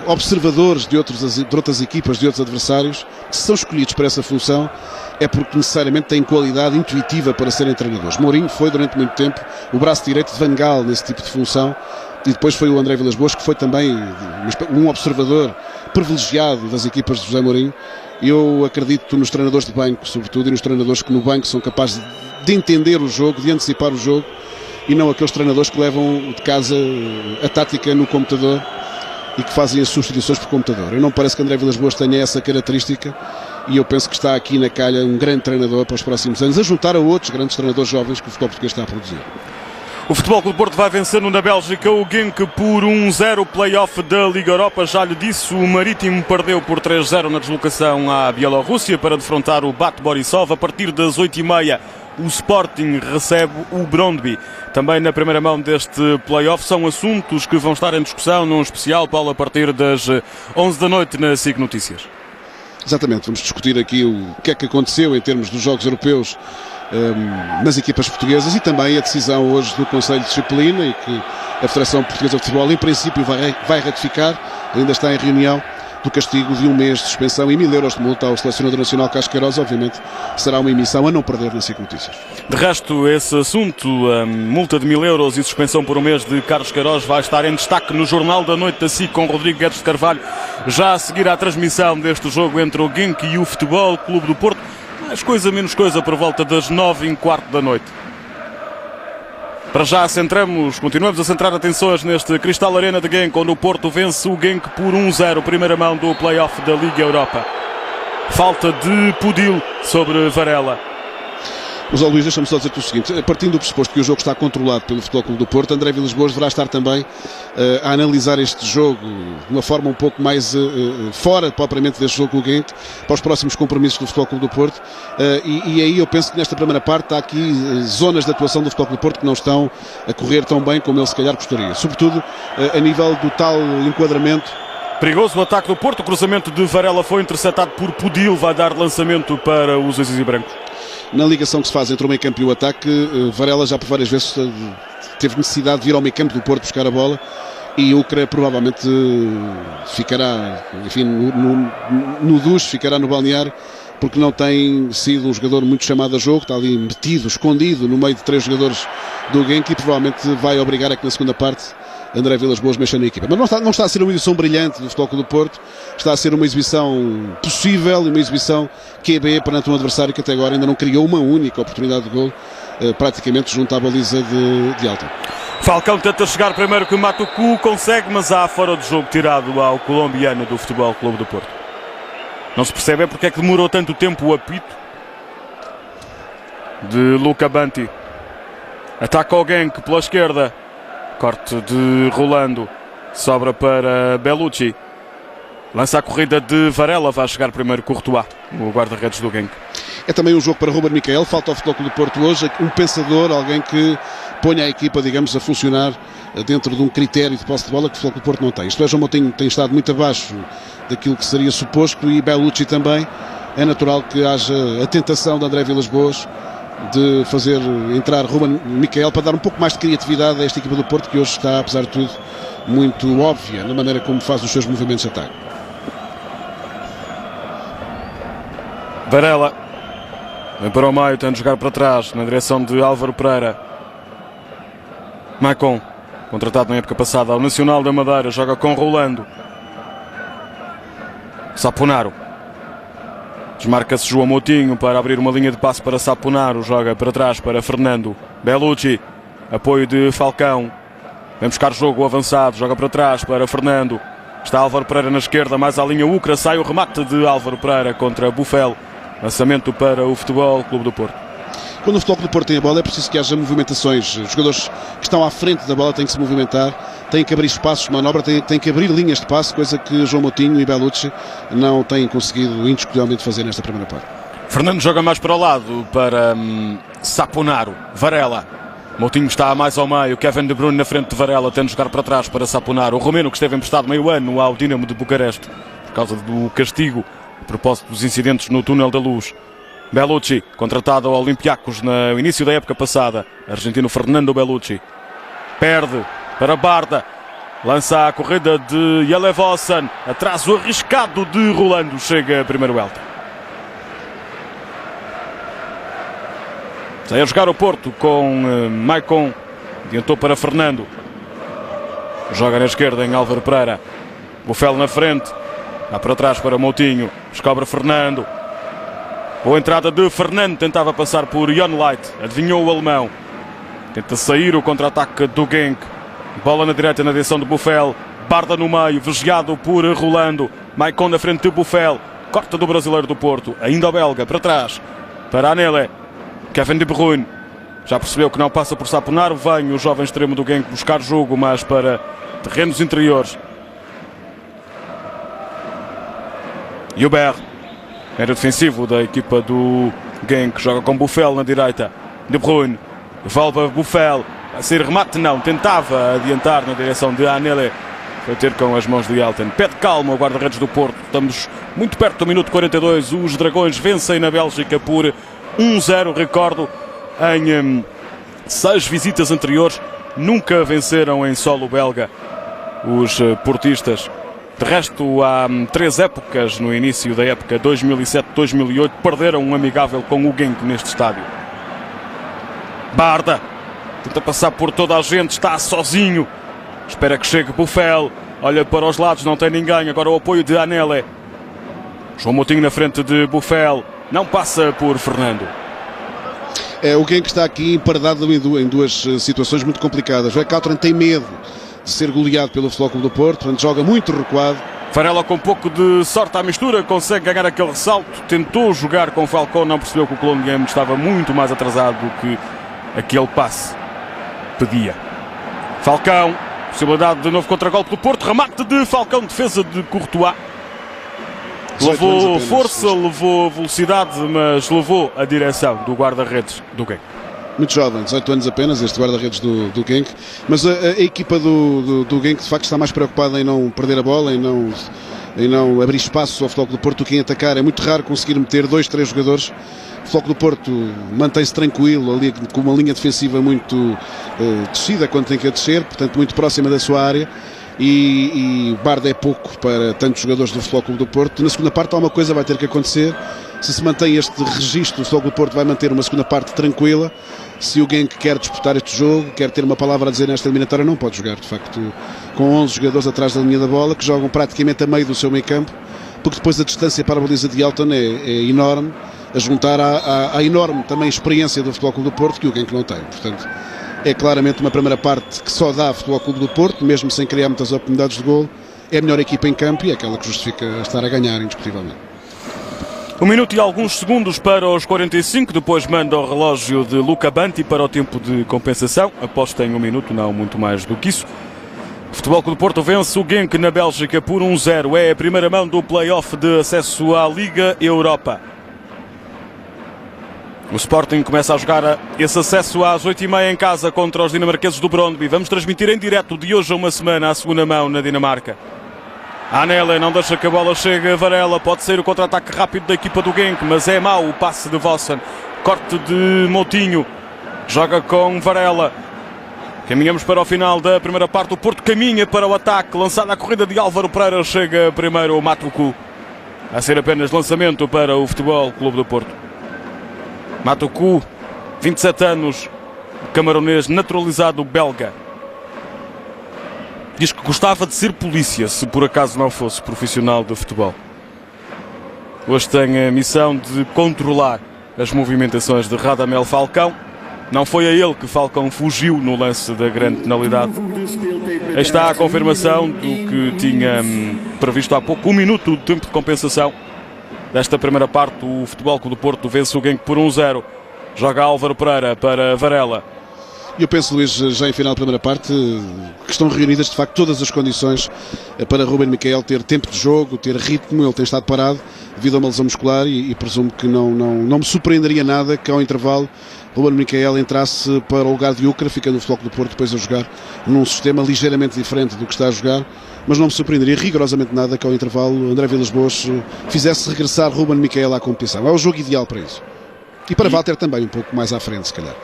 observadores de outras equipas, de outros adversários, que são escolhidos para essa função é porque necessariamente têm qualidade intuitiva para serem treinadores. Mourinho foi durante muito tempo o braço direito de Van Gaal nesse tipo de função, e depois foi o André Vilas-Boas, que foi também um observador privilegiado das equipas de José Mourinho. Eu acredito nos treinadores de banco, sobretudo, e nos treinadores que no banco são capazes de entender o jogo, de antecipar o jogo, e não aqueles treinadores que levam de casa a tática no computador e que fazem as substituições por computador. Eu não parece que André Vilas-Boas tenha essa característica, e eu penso que está aqui na calha um grande treinador para os próximos anos, a juntar a outros grandes treinadores jovens que o futebol português está a produzir. O Futebol Clube do Porto vai vencendo na Bélgica o Genk por 1-0, play-off da Liga Europa. Já lhe disse, o Marítimo perdeu por 3-0 na deslocação à Bielorrússia para defrontar o Bat Borisov. A partir das 8h30 o Sporting recebe o Brøndby. Também na primeira mão deste play-off são assuntos que vão estar em discussão num especial, Paulo, a partir das 11 da noite na SIC Notícias. Exatamente, vamos discutir aqui o que é que aconteceu em termos dos jogos europeus nas equipas portuguesas, e também a decisão hoje do Conselho de Disciplina, e que a Federação Portuguesa de Futebol em princípio vai ratificar, ainda está em reunião, do castigo de 1 mês de suspensão e 1.000 euros de multa ao selecionador nacional Carlos Queiroz. Obviamente será uma emissão a não perder na SIC Notícias. De resto, esse assunto, a multa de 1.000 euros e suspensão por 1 mês de Carlos Queiroz, vai estar em destaque no Jornal da Noite da SIC com Rodrigo Guedes de Carvalho, já a seguir à transmissão deste jogo entre o Genk e o Futebol Clube do Porto. Mais coisa, menos coisa, por volta das 9h15 da noite. Para já continuamos a centrar atenções neste Cristal Arena de Genk, onde o Porto vence o Genk por 1-0, primeira mão do play-off da Liga Europa. Falta de Pudil sobre Varela. Mas, Luís, deixa-me só dizer-te o seguinte: partindo do pressuposto que o jogo está controlado pelo Futebol Clube do Porto, André Vilas-Boas deverá estar também a analisar este jogo de uma forma um pouco mais fora propriamente deste jogo com o Genk, para os próximos compromissos do Futebol Clube do Porto, e aí eu penso que nesta primeira parte há aqui zonas de atuação do Futebol Clube do Porto que não estão a correr tão bem como ele se calhar gostaria, sobretudo a nível do tal enquadramento. Perigoso o ataque do Porto, o cruzamento de Varela foi interceptado por Pudil, vai dar lançamento para os azuis e brancos. Na ligação que se faz entre o meio campo e o ataque, Varela já por várias vezes teve necessidade de ir ao meio campo do Porto buscar a bola, e Ucra provavelmente ficará, enfim, no duche, ficará no balneário, porque não tem sido um jogador muito chamado a jogo, está ali metido, escondido no meio de 3 jogadores do Genk, e provavelmente vai obrigar a que na segunda parte André Vilas-Boas mexa na equipa. Mas não está a ser uma exibição brilhante do Futebol Clube do Porto, está a ser uma exibição possível e uma exibição QB perante um adversário que até agora ainda não criou uma única oportunidade de gol, praticamente junto à baliza de Alta. Falcão tenta chegar primeiro que Matucu, consegue, mas há fora de jogo tirado ao colombiano do Futebol Clube do Porto. Não se percebe porque é que demorou tanto tempo o apito de Luca Banti. Ataca o Genk pela esquerda. Corte de Rolando. Sobra para Bellucci. Lança a corrida de Varela. Vai chegar primeiro Courtois, o guarda-redes do Genk. É também um jogo para Ruben Miquel. Falta ao Futebol Clube do Porto hoje um pensador, alguém que ponha a equipa, digamos, a funcionar dentro de um critério de posse de bola que o Futebol Clube do Porto não tem. Isto é, João Moutinho tem estado muito abaixo daquilo que seria suposto, e Bellucci também. É natural que haja a tentação de André Vilas-Boas de fazer entrar Ruben Miquel para dar um pouco mais de criatividade a esta equipa do Porto, que hoje está, apesar de tudo, muito óbvia na maneira como faz os seus movimentos de ataque. Varela vem para o meio, tenta jogar para trás na direção de Álvaro Pereira. Maicon, contratado na época passada ao Nacional da Madeira, joga com Rolando. Saponaro. Desmarca-se João Moutinho para abrir uma linha de passe para Saponaro. Joga para trás para Fernando. Bellucci. Apoio de Falcão. Vem buscar jogo avançado. Joga para trás para Fernando. Está Álvaro Pereira na esquerda. Mais à linha Ucra. Sai o remate de Álvaro Pereira contra Buffel. Lançamento para o Futebol Clube do Porto. Quando o Futebol Clube do Porto tem a bola é preciso que haja movimentações. Os jogadores que estão à frente da bola têm que se movimentar, têm que abrir espaços de manobra, têm que abrir linhas de passe, coisa que João Moutinho e Bellucci não têm conseguido indiscutivelmente fazer nesta primeira parte. Fernando joga mais para o lado, para Saponaro. Varela. Moutinho está mais ao meio. Kevin De Bruyne na frente de Varela, tendo de jogar para trás para Saponaro. O romeno que esteve emprestado meio ano ao Dinamo de Bucareste por causa do castigo a propósito dos incidentes no Túnel da Luz. Bellucci, contratado ao Olympiacos no início da época passada. Argentino Fernando Bellucci. Perde para Barda. Lança a corrida de Yelevossen. Atraso arriscado de Rolando. Chega primeiro Elton. Sai a jogar o Porto com Maicon. Adiantou para Fernando. Joga na esquerda em Álvaro Pereira. Buffel na frente. Dá para trás para Moutinho. Descobre Fernando. Boa entrada de Fernando. Tentava passar por Jan Light. Adivinhou o alemão. Tenta sair o contra-ataque do Genk. Bola na direita na direção de Buffel. Barda no meio. Vigiado por Rolando. Maicon na frente de Buffel. Corta do brasileiro do Porto. Ainda o belga. Para trás. Para Anele. Kevin De Bruyne. Já percebeu que não passa por Saponar. Vem o jovem extremo do Genk buscar jogo, mas para terrenos interiores. Hubert. Era defensivo da equipa do Genk. Joga com Buffel na direita. De Bruyne. Devolve Buffel. A sair remate não. Tentava adiantar na direção de Anele. Foi ter com as mãos de Elton. Pede calma o guarda-redes do Porto. Estamos muito perto do minuto 42. Os Dragões vencem na Bélgica por 1-0. Recordo, em 6 visitas anteriores, nunca venceram em solo belga os portistas. De resto, há 3 épocas, no início da época 2007-2008, perderam um amigável com o Genk neste estádio. Barda tenta passar por toda a gente, está sozinho. Espera que chegue Buffel. Olha para os lados, não tem ninguém. Agora o apoio de Anele. João Moutinho na frente de Buffel. Não passa por Fernando. É o Genk está aqui emparedado em duas situações muito complicadas. O Ekauteren tem medo de ser goleado pelo Futebol Clube do Porto, portanto joga muito recuado. Varela com um pouco de sorte à mistura, consegue ganhar aquele ressalto. Tentou jogar com Falcão, não percebeu que o colombiano estava muito mais atrasado do que aquele passe pedia. Falcão, possibilidade de novo contragolpe do Porto, remate de Falcão, defesa de Courtois. Levou força, levou velocidade, mas levou a direção do guarda-redes do Genk. Muito jovem, 18 anos apenas, este guarda-redes do Genk. Mas a equipa do Genk de facto está mais preocupada em não perder a bola, em não abrir espaço ao Futebol Clube do Porto do que em atacar. É muito raro conseguir meter 2, 3 jogadores. O Futebol Clube do Porto mantém-se tranquilo ali com uma linha defensiva muito descida quando tem que a descer, portanto muito próxima da sua área. E Barda é pouco para tantos jogadores do Futebol Clube do Porto. Na segunda parte há uma coisa vai ter que acontecer. Se mantém este registro, o Futebol Clube do Porto vai manter uma segunda parte tranquila. Se o Genk quer disputar este jogo, quer ter uma palavra a dizer nesta eliminatória, não pode jogar, de facto, com 11 jogadores atrás da linha da bola, que jogam praticamente a meio do seu meio campo, porque depois a distância para a baliza de Elton é enorme, a juntar à enorme também experiência do Futebol Clube do Porto, que o Genk não tem. Portanto, é claramente uma primeira parte que só dá Futebol Clube do Porto, mesmo sem criar muitas oportunidades de golo. É a melhor equipa em campo e é aquela que justifica estar a ganhar, indiscutivelmente. 1 minuto e alguns segundos para os 45, depois manda o relógio de Luca Banti para o tempo de compensação. Aposto em 1 minuto, não muito mais do que isso. O Futebol Clube do Porto vence o Genk na Bélgica por 1-0. É a primeira mão do play-off de acesso à Liga Europa. O Sporting começa a jogar esse acesso às 8h30 em casa contra os dinamarqueses do Brøndby. Vamos transmitir em direto de hoje a uma semana a segunda mão na Dinamarca. Anele não deixa que a bola chegue a Varela. Pode ser o contra-ataque rápido da equipa do Genk, mas é mau o passe de Vossen. Corte de Moutinho. Joga com Varela. Caminhamos para o final da primeira parte. O Porto caminha para o ataque. Lançada a corrida de Álvaro Pereira. Chega primeiro o Matuku. A ser apenas lançamento para o Futebol Clube do Porto. Matuku, 27 anos, camaronês naturalizado belga. Diz que gostava de ser polícia, se por acaso não fosse profissional de futebol. Hoje tem a missão de controlar as movimentações de Radamel Falcão. Não foi a ele que Falcão fugiu no lance da grande penalidade. Aí está a confirmação do que tinha previsto há pouco. 1 minuto de tempo de compensação desta primeira parte. O Futebol Clube do Porto vence o Genk por 1-0. Joga Álvaro Pereira para Varela. Eu penso, Luís, já em final da primeira parte, que estão reunidas de facto todas as condições para Ruben Miquel ter tempo de jogo, ter ritmo. Ele tem estado parado devido a uma lesão muscular e presumo que não me surpreenderia nada que ao intervalo Ruben Miquel entrasse para o lugar de Ucra, ficando o Futebol Clube do Porto depois a jogar num sistema ligeiramente diferente do que está a jogar. Mas não me surpreenderia rigorosamente nada que ao intervalo André Vilas-Boas fizesse regressar Ruben Miquel à competição. É o jogo ideal para isso. E para Walter também, um pouco mais à frente, se calhar.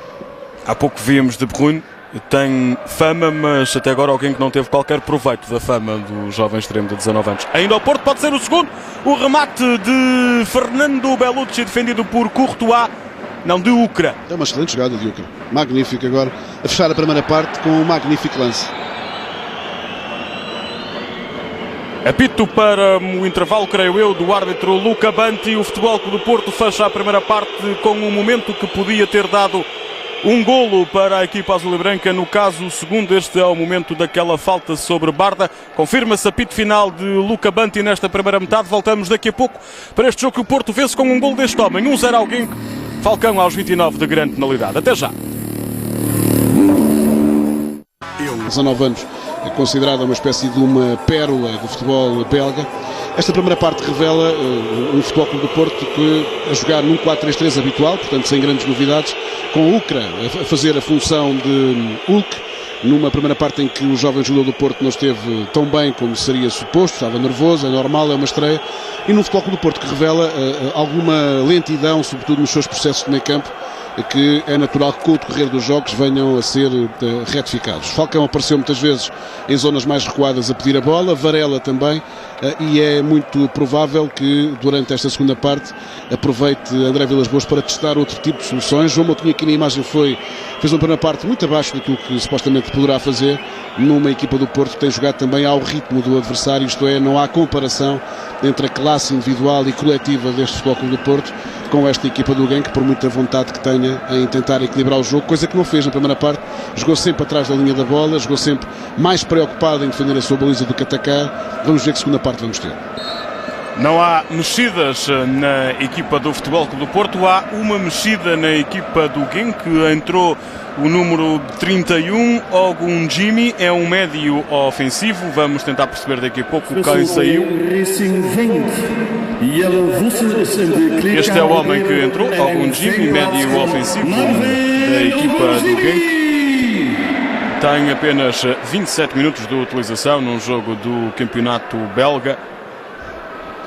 Há pouco víamos De Bruyne tem fama, mas até agora alguém que não teve qualquer proveito da fama do jovem extremo de 19 anos. Ainda ao Porto, pode ser o segundo. O remate de Fernando Bellucci, defendido por Courtois, não, de Ucra. É uma excelente jogada de Ucra. Magnífico agora, a fechar a primeira parte com um magnífico lance. Apito para o intervalo, creio eu, do árbitro Luca Banti. O Futebol Clube do Porto fecha a primeira parte com um momento que podia ter dado um golo para a equipa azul e branca. No caso, o segundo, este é o momento daquela falta sobre Barda. Confirma-se apito final de Luca Banti nesta primeira metade. Voltamos daqui a pouco para este jogo que o Porto vence com um golo deste homem. 1-0 ao Genk. Falcão aos 29 de grande penalidade. Até já. 19 anos, é considerada uma espécie de uma pérola do futebol belga. Esta primeira parte revela um Futebol Clube do Porto que a jogar num 4-3-3 habitual, portanto sem grandes novidades, com Ucra a fazer a função de Hulk, numa primeira parte em que o jovem jogador do Porto não esteve tão bem como seria suposto, estava nervoso, é normal, é uma estreia, e num Futebol Clube do Porto que revela alguma lentidão, sobretudo nos seus processos de meio campo, que é natural que com o decorrer dos jogos venham a ser retificados. Falcão apareceu muitas vezes em zonas mais recuadas a pedir a bola, Varela também, e é muito provável que durante esta segunda parte aproveite André Vilas-Boas para testar outro tipo de soluções. João Moutinho aqui na imagem fez uma primeira parte muito abaixo daquilo que supostamente poderá fazer numa equipa do Porto que tem jogado também ao ritmo do adversário, isto é, não há comparação entre a classe individual e coletiva deste Futebol Clube do Porto com esta equipa do Genk, por muita vontade que tenha em tentar equilibrar o jogo, coisa que não fez na primeira parte. Jogou sempre atrás da linha da bola, jogou sempre mais preocupado em defender a sua baliza do que atacar. Vamos ver que segunda parte vamos ter. Não há mexidas na equipa do Futebol Clube do Porto, há uma mexida na equipa do Genk. Entrou o número 31, Ogunjimi, é um médio ofensivo. Vamos tentar perceber daqui a pouco quem saiu. Este é o homem que entrou, Ogunjimi, médio ofensivo da equipa do Genk. Tem apenas 27 minutos de utilização num jogo do campeonato belga.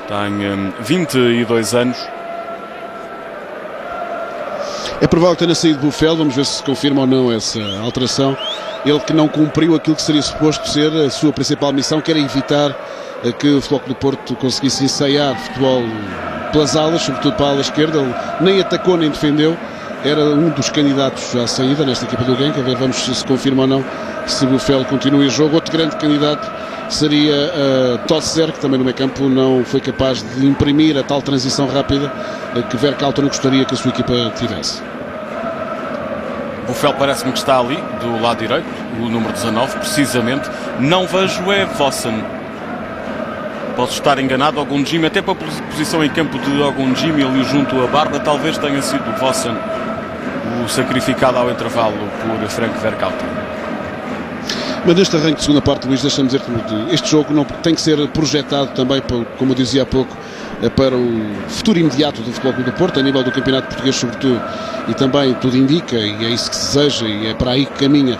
Tem 22 anos. É provável que tenha saído Buffel, vamos ver se confirma ou não essa alteração. Ele que não cumpriu aquilo que seria suposto ser a sua principal missão, que era evitar que o Futebol Clube do Porto conseguisse ensaiar futebol pelas alas, sobretudo para a ala esquerda. Ele nem atacou nem defendeu. Era um dos candidatos à saída nesta equipa do Genk. A ver, vamos se confirma ou não se Buffel continua em jogo. Outro grande candidato seria Tosser, que também no meio campo não foi capaz de imprimir a tal transição rápida que Verkalten gostaria que a sua equipa tivesse. Buffel parece-me que está ali, do lado direito, o número 19, precisamente. Não vejo é Vossen. Posso estar enganado, Ogunjimi, até para a posição em campo de Ogunjimi ali junto à Barda, talvez tenha sido Vossen o sacrificado ao intervalo por Frank Verkalten. Mas neste arranque de segunda parte, Luís, deixa-me dizer que este jogo não tem que ser projetado também, como eu dizia há pouco, para o futuro imediato do Futebol Clube do Porto, a nível do Campeonato Português sobretudo, e também tudo indica, e é isso que se deseja, e é para aí que caminha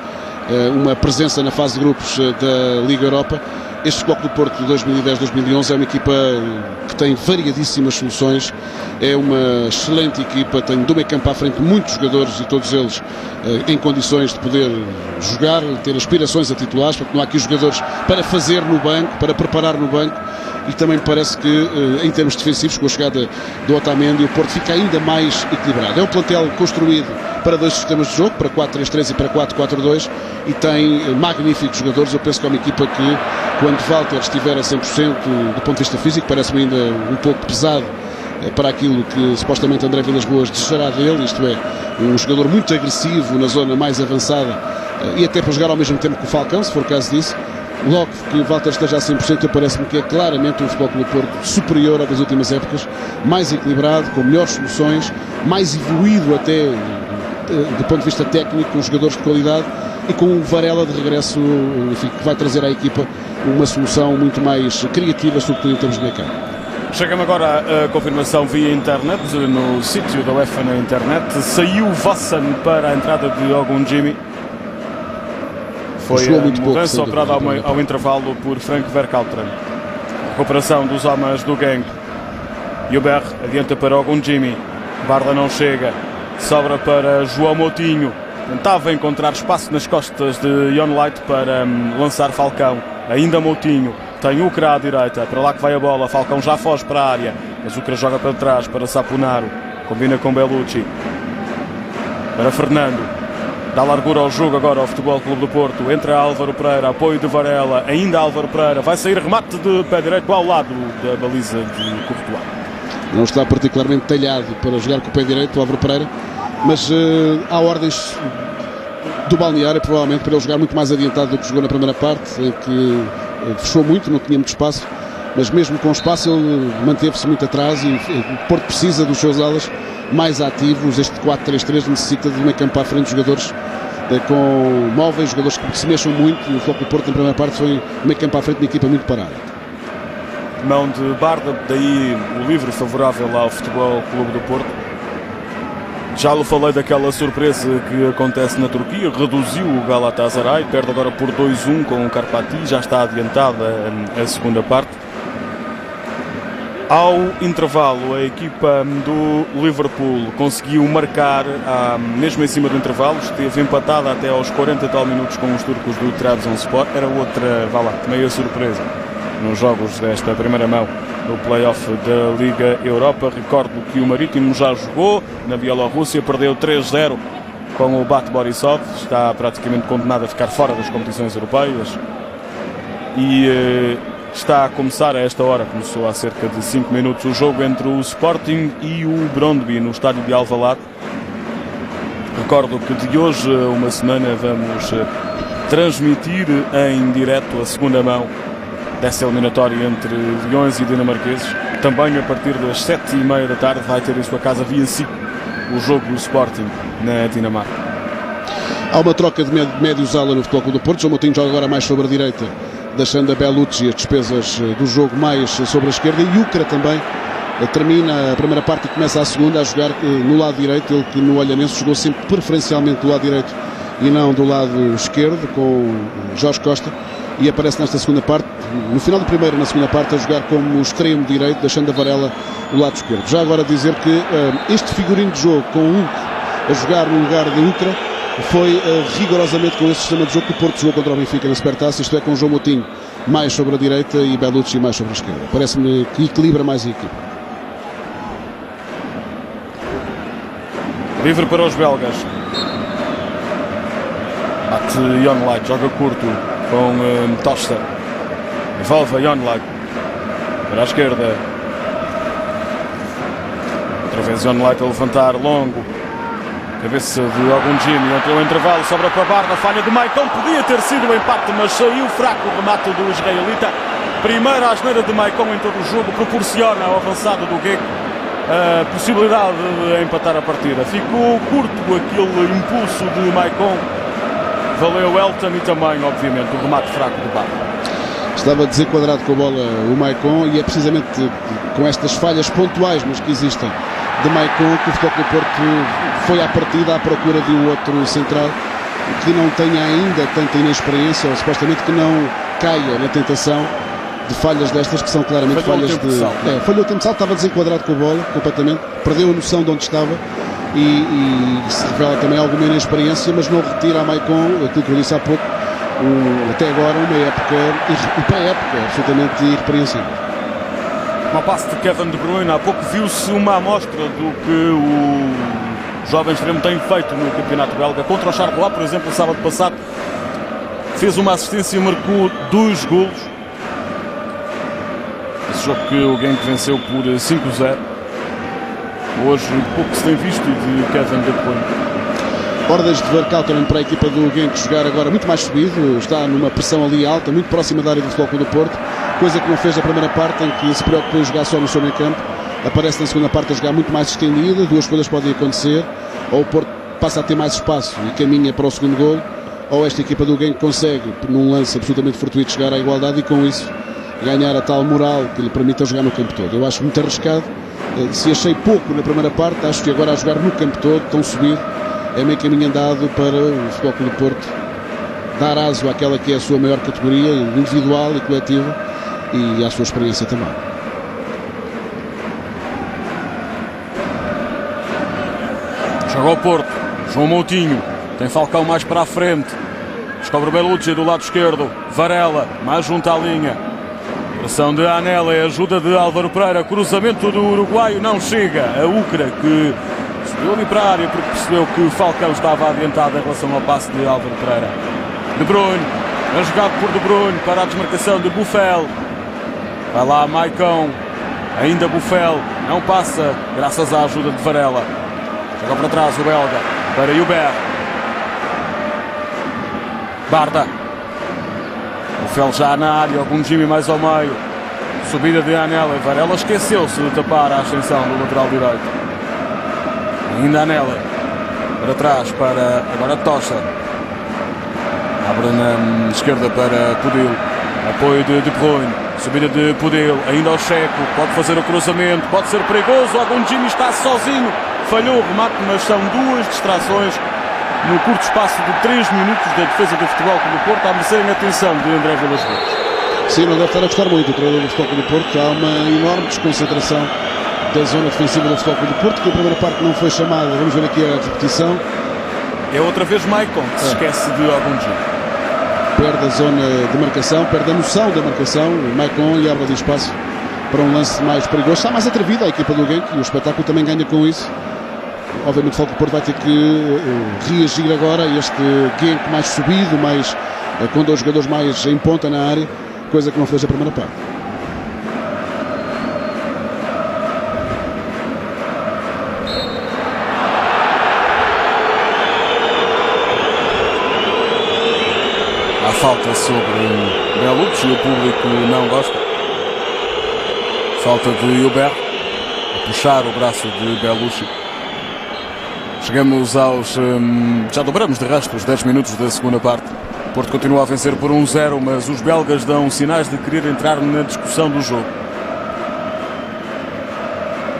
uma presença na fase de grupos da Liga Europa. Este Futebol Clube do Porto de 2010-2011 é uma equipa que tem variadíssimas soluções, é uma excelente equipa, tem do meio campo à frente muitos jogadores e todos eles em condições de poder jogar, ter aspirações a titulares, porque não há aqui jogadores para fazer no banco, para preparar no banco, e também me parece que em termos defensivos, com a chegada do Otamendi, o Porto fica ainda mais equilibrado. É um plantel construído para dois sistemas de jogo, para 4-3-3 e para 4-4-2, e tem magníficos jogadores. Eu penso que é uma equipa que, quando Walter estiver a 100% do ponto de vista físico, parece-me ainda um pouco pesado para aquilo que supostamente André Vilas-Boas desejará dele, isto é, um jogador muito agressivo na zona mais avançada e até para jogar ao mesmo tempo que o Falcão, se for o caso disso. Logo que Walter esteja a 100%, parece-me que é claramente um Futebol Clube do Porto superior ao das últimas épocas, mais equilibrado, com melhores soluções, mais evoluído até do ponto de vista técnico, com jogadores de qualidade, e com o Varela de regresso, enfim, que vai trazer à equipa uma solução muito mais criativa, sobretudo em termos de meio campo. Chega-me agora a confirmação via internet, no sítio da UEFA na internet. Saiu Vossen para a entrada de Ogunjimi. Foi a mudança operada ao intervalo por Frank Verkalten. Recuperação dos homens do Genk. Hubert adianta para Ogunjimi. Barda não chega. Sobra para João Moutinho. Tentava encontrar espaço nas costas de Jon Light para lançar Falcão. Ainda Moutinho. Tem Ucra à direita. Para lá que vai a bola. Falcão já foge para a área. Mas Ucra joga para trás para Saponaro. Combina com Bellucci. Para Fernando. Dá largura ao jogo agora ao Futebol Clube do Porto. Entra Álvaro Pereira. Apoio de Varela. Ainda Álvaro Pereira. Vai sair remate de pé direito ao lado da baliza de Courtois. Não está particularmente talhado para jogar com o pé direito o Álvaro Pereira. Mas há ordens do balneário, provavelmente, para ele jogar muito mais adiantado do que jogou na primeira parte, em que fechou muito, não tinha muito espaço, mas mesmo com espaço ele manteve-se muito atrás e o Porto precisa dos seus alas mais ativos. Este 4-3-3 necessita de meio campo para a frente de jogadores com móveis, jogadores que se mexam muito, e o foco do Porto na primeira parte foi meio campo para a frente de uma equipa muito parada. Mão de Barda, daí o livre favorável ao Futebol Clube do Porto. Já lhe falei daquela surpresa que acontece na Turquia, reduziu o Galatasaray, perde agora por 2-1 com o Karpati, já está adiantada a segunda parte. Ao intervalo, a equipa do Liverpool conseguiu marcar, mesmo em cima do intervalo, esteve empatada até aos 40 e tal minutos com os turcos do Trabzonspor, era outra, meia surpresa nos jogos desta primeira mão no play-off da Liga Europa. Recordo que o Marítimo já jogou na Bielorrússia, perdeu 3-0 com o Bat Borisov, está praticamente condenado a ficar fora das competições europeias e está a começar a esta hora, começou há cerca de 5 minutos, o jogo entre o Sporting e o Brøndby no estádio de Alvalade. Recordo que de hoje a uma semana vamos transmitir em direto a segunda mão dessa eliminatória entre Leões e Dinamarqueses. Também a partir das 7h30 da tarde vai ter em sua casa via SIC o jogo do Sporting na Dinamarca. Há uma troca de médios-ala no Futebol Clube do Porto. João Moutinho joga agora mais sobre a direita, deixando a Bellucci as despesas do jogo mais sobre a esquerda, e Ucra também termina a primeira parte e começa a segunda a jogar no lado direito. Ele que no Olhanense jogou sempre preferencialmente do lado direito e não do lado esquerdo, com Jorge Costa, e aparece nesta segunda parte, no final do primeiro, na segunda parte, a jogar como extremo direito, deixando a Varela do lado esquerdo. Já agora dizer que este figurino de jogo com o Hulk a jogar no lugar de Ucra foi rigorosamente com esse sistema de jogo que o Porto jogou contra o Benfica na Supertaça, isto é, com o João Moutinho mais sobre a direita e Bellucci mais sobre a esquerda. Parece-me que equilibra mais a equipa. Livre para os belgas. Bate Jon Light, joga curto com Tosta. Devolve a Jon Light para a esquerda. Outra vez Jon Light a levantar longo. Cabeça de algum Jimmy, entrou o intervalo, sobra para a Barda, falha de Maicon, podia ter sido o empate, mas saiu fraco o remate do israelita. Primeira asneira de Maicon em todo o jogo, proporciona ao avançado do Genk a possibilidade de empatar a partida. Ficou curto aquele impulso de Maicon, valeu Elton e também, obviamente, o remate fraco do Barda. Estava desenquadrado com a bola o Maicon, e é precisamente com estas falhas pontuais, mas que existem, de Maicon, que o Futebol Clube do Porto foi à partida à procura de um outro central que não tenha ainda tanta inexperiência, ou supostamente que não caia na tentação de falhas destas, que são claramente falhas de... falhou o tempo de salto, estava desenquadrado com a bola completamente, perdeu a noção de onde estava e se revela também alguma inexperiência, mas não retira a Maicon aquilo que eu disse há pouco, até agora uma pré-época absolutamente irrepreensível. Uma passe de Kevin De Bruyne, há pouco viu-se uma amostra do que o jovem extremo tem feito no campeonato belga. Contra o Charleroi, por exemplo, no sábado passado, fez uma assistência e marcou 2 golos. Esse jogo que o Genk venceu por 5-0. Hoje, pouco se tem visto de Kevin De Bruyne. Ordens de Verkauteren para a equipa do Genk jogar agora muito mais subido, está numa pressão ali alta, muito próxima da área do Futebol Clube do Porto, coisa que não fez na primeira parte, em que se preocupou em jogar só no seu meio campo. Aparece na segunda parte a jogar muito mais estendida. Duas coisas podem acontecer: ou o Porto passa a ter mais espaço e caminha para o segundo golo, ou esta equipa do Genk consegue, num lance absolutamente fortuito, chegar à igualdade e com isso ganhar a tal moral que lhe permita jogar no campo todo. Eu acho muito arriscado. Se achei pouco na primeira parte, acho que agora a jogar no campo todo, tão subido, é meio caminho andado para o Futebol Clube do Porto dar aso àquela que é a sua maior categoria individual e coletiva, e à sua experiência também. Joga ao Porto, João Moutinho, Tem Falcão mais para a frente. Descobre Bellucci do lado esquerdo. Varela, mais junto à linha. Pressão de Anelli, ajuda de Álvaro Pereira. Cruzamento do uruguaio, não chega. A Ucra que subiu ali para a área porque percebeu que Falcão estava adiantado em relação ao passe de Álvaro Pereira. De Bruyne, é jogado por De Bruyne para a desmarcação de Buffel. Vai lá Maicon, ainda Buffel, não passa graças à ajuda de Varela. Joga para trás o belga, para Hubert. Barda. Buffel já na área, algum Jimmy mais ao meio. Subida de Anelli, Varela esqueceu-se de tapar a ascensão do lateral direito. Ainda Anelli, para trás, para agora Tocha. Abre na esquerda para Pudil. Apoio de Bruyne. Subida de Pudil. Ainda ao Checo. Pode fazer o cruzamento. Pode ser perigoso. Algum Jimmy está sozinho. Falhou o remate, mas são duas distrações no curto espaço de 3 minutos da defesa do Futebol Clube do Porto, a merecerem a atenção de André Vilas-Boas. Sim, não deve estar a gostar muito o treinador do Futebol Clube do Porto. Há uma enorme desconcentração da zona defensiva do Futebol Clube do Porto, que a primeira parte não foi chamada. Vamos ver aqui a repetição. É outra vez Maicon que se esquece de algum Jimmy. Perde a zona de marcação, perde a noção da marcação. O Maicon lhe abre ali espaço para um lance mais perigoso. Está mais atrevida a equipa do Genk e o espetáculo também ganha com isso. Obviamente o Futebol Clube do Porto vai ter que reagir agora a este Genk mais subido, mais, com 2 jogadores mais em ponta na área, coisa que não fez a primeira parte. Há falta sobre Bellucci, o público não gosta. Falta de Hubert, a puxar o braço de Bellucci. Chegamos aos... já dobramos de resto os 10 minutos da segunda parte. O Porto continua a vencer por 1-0, mas os belgas dão sinais de querer entrar na discussão do jogo.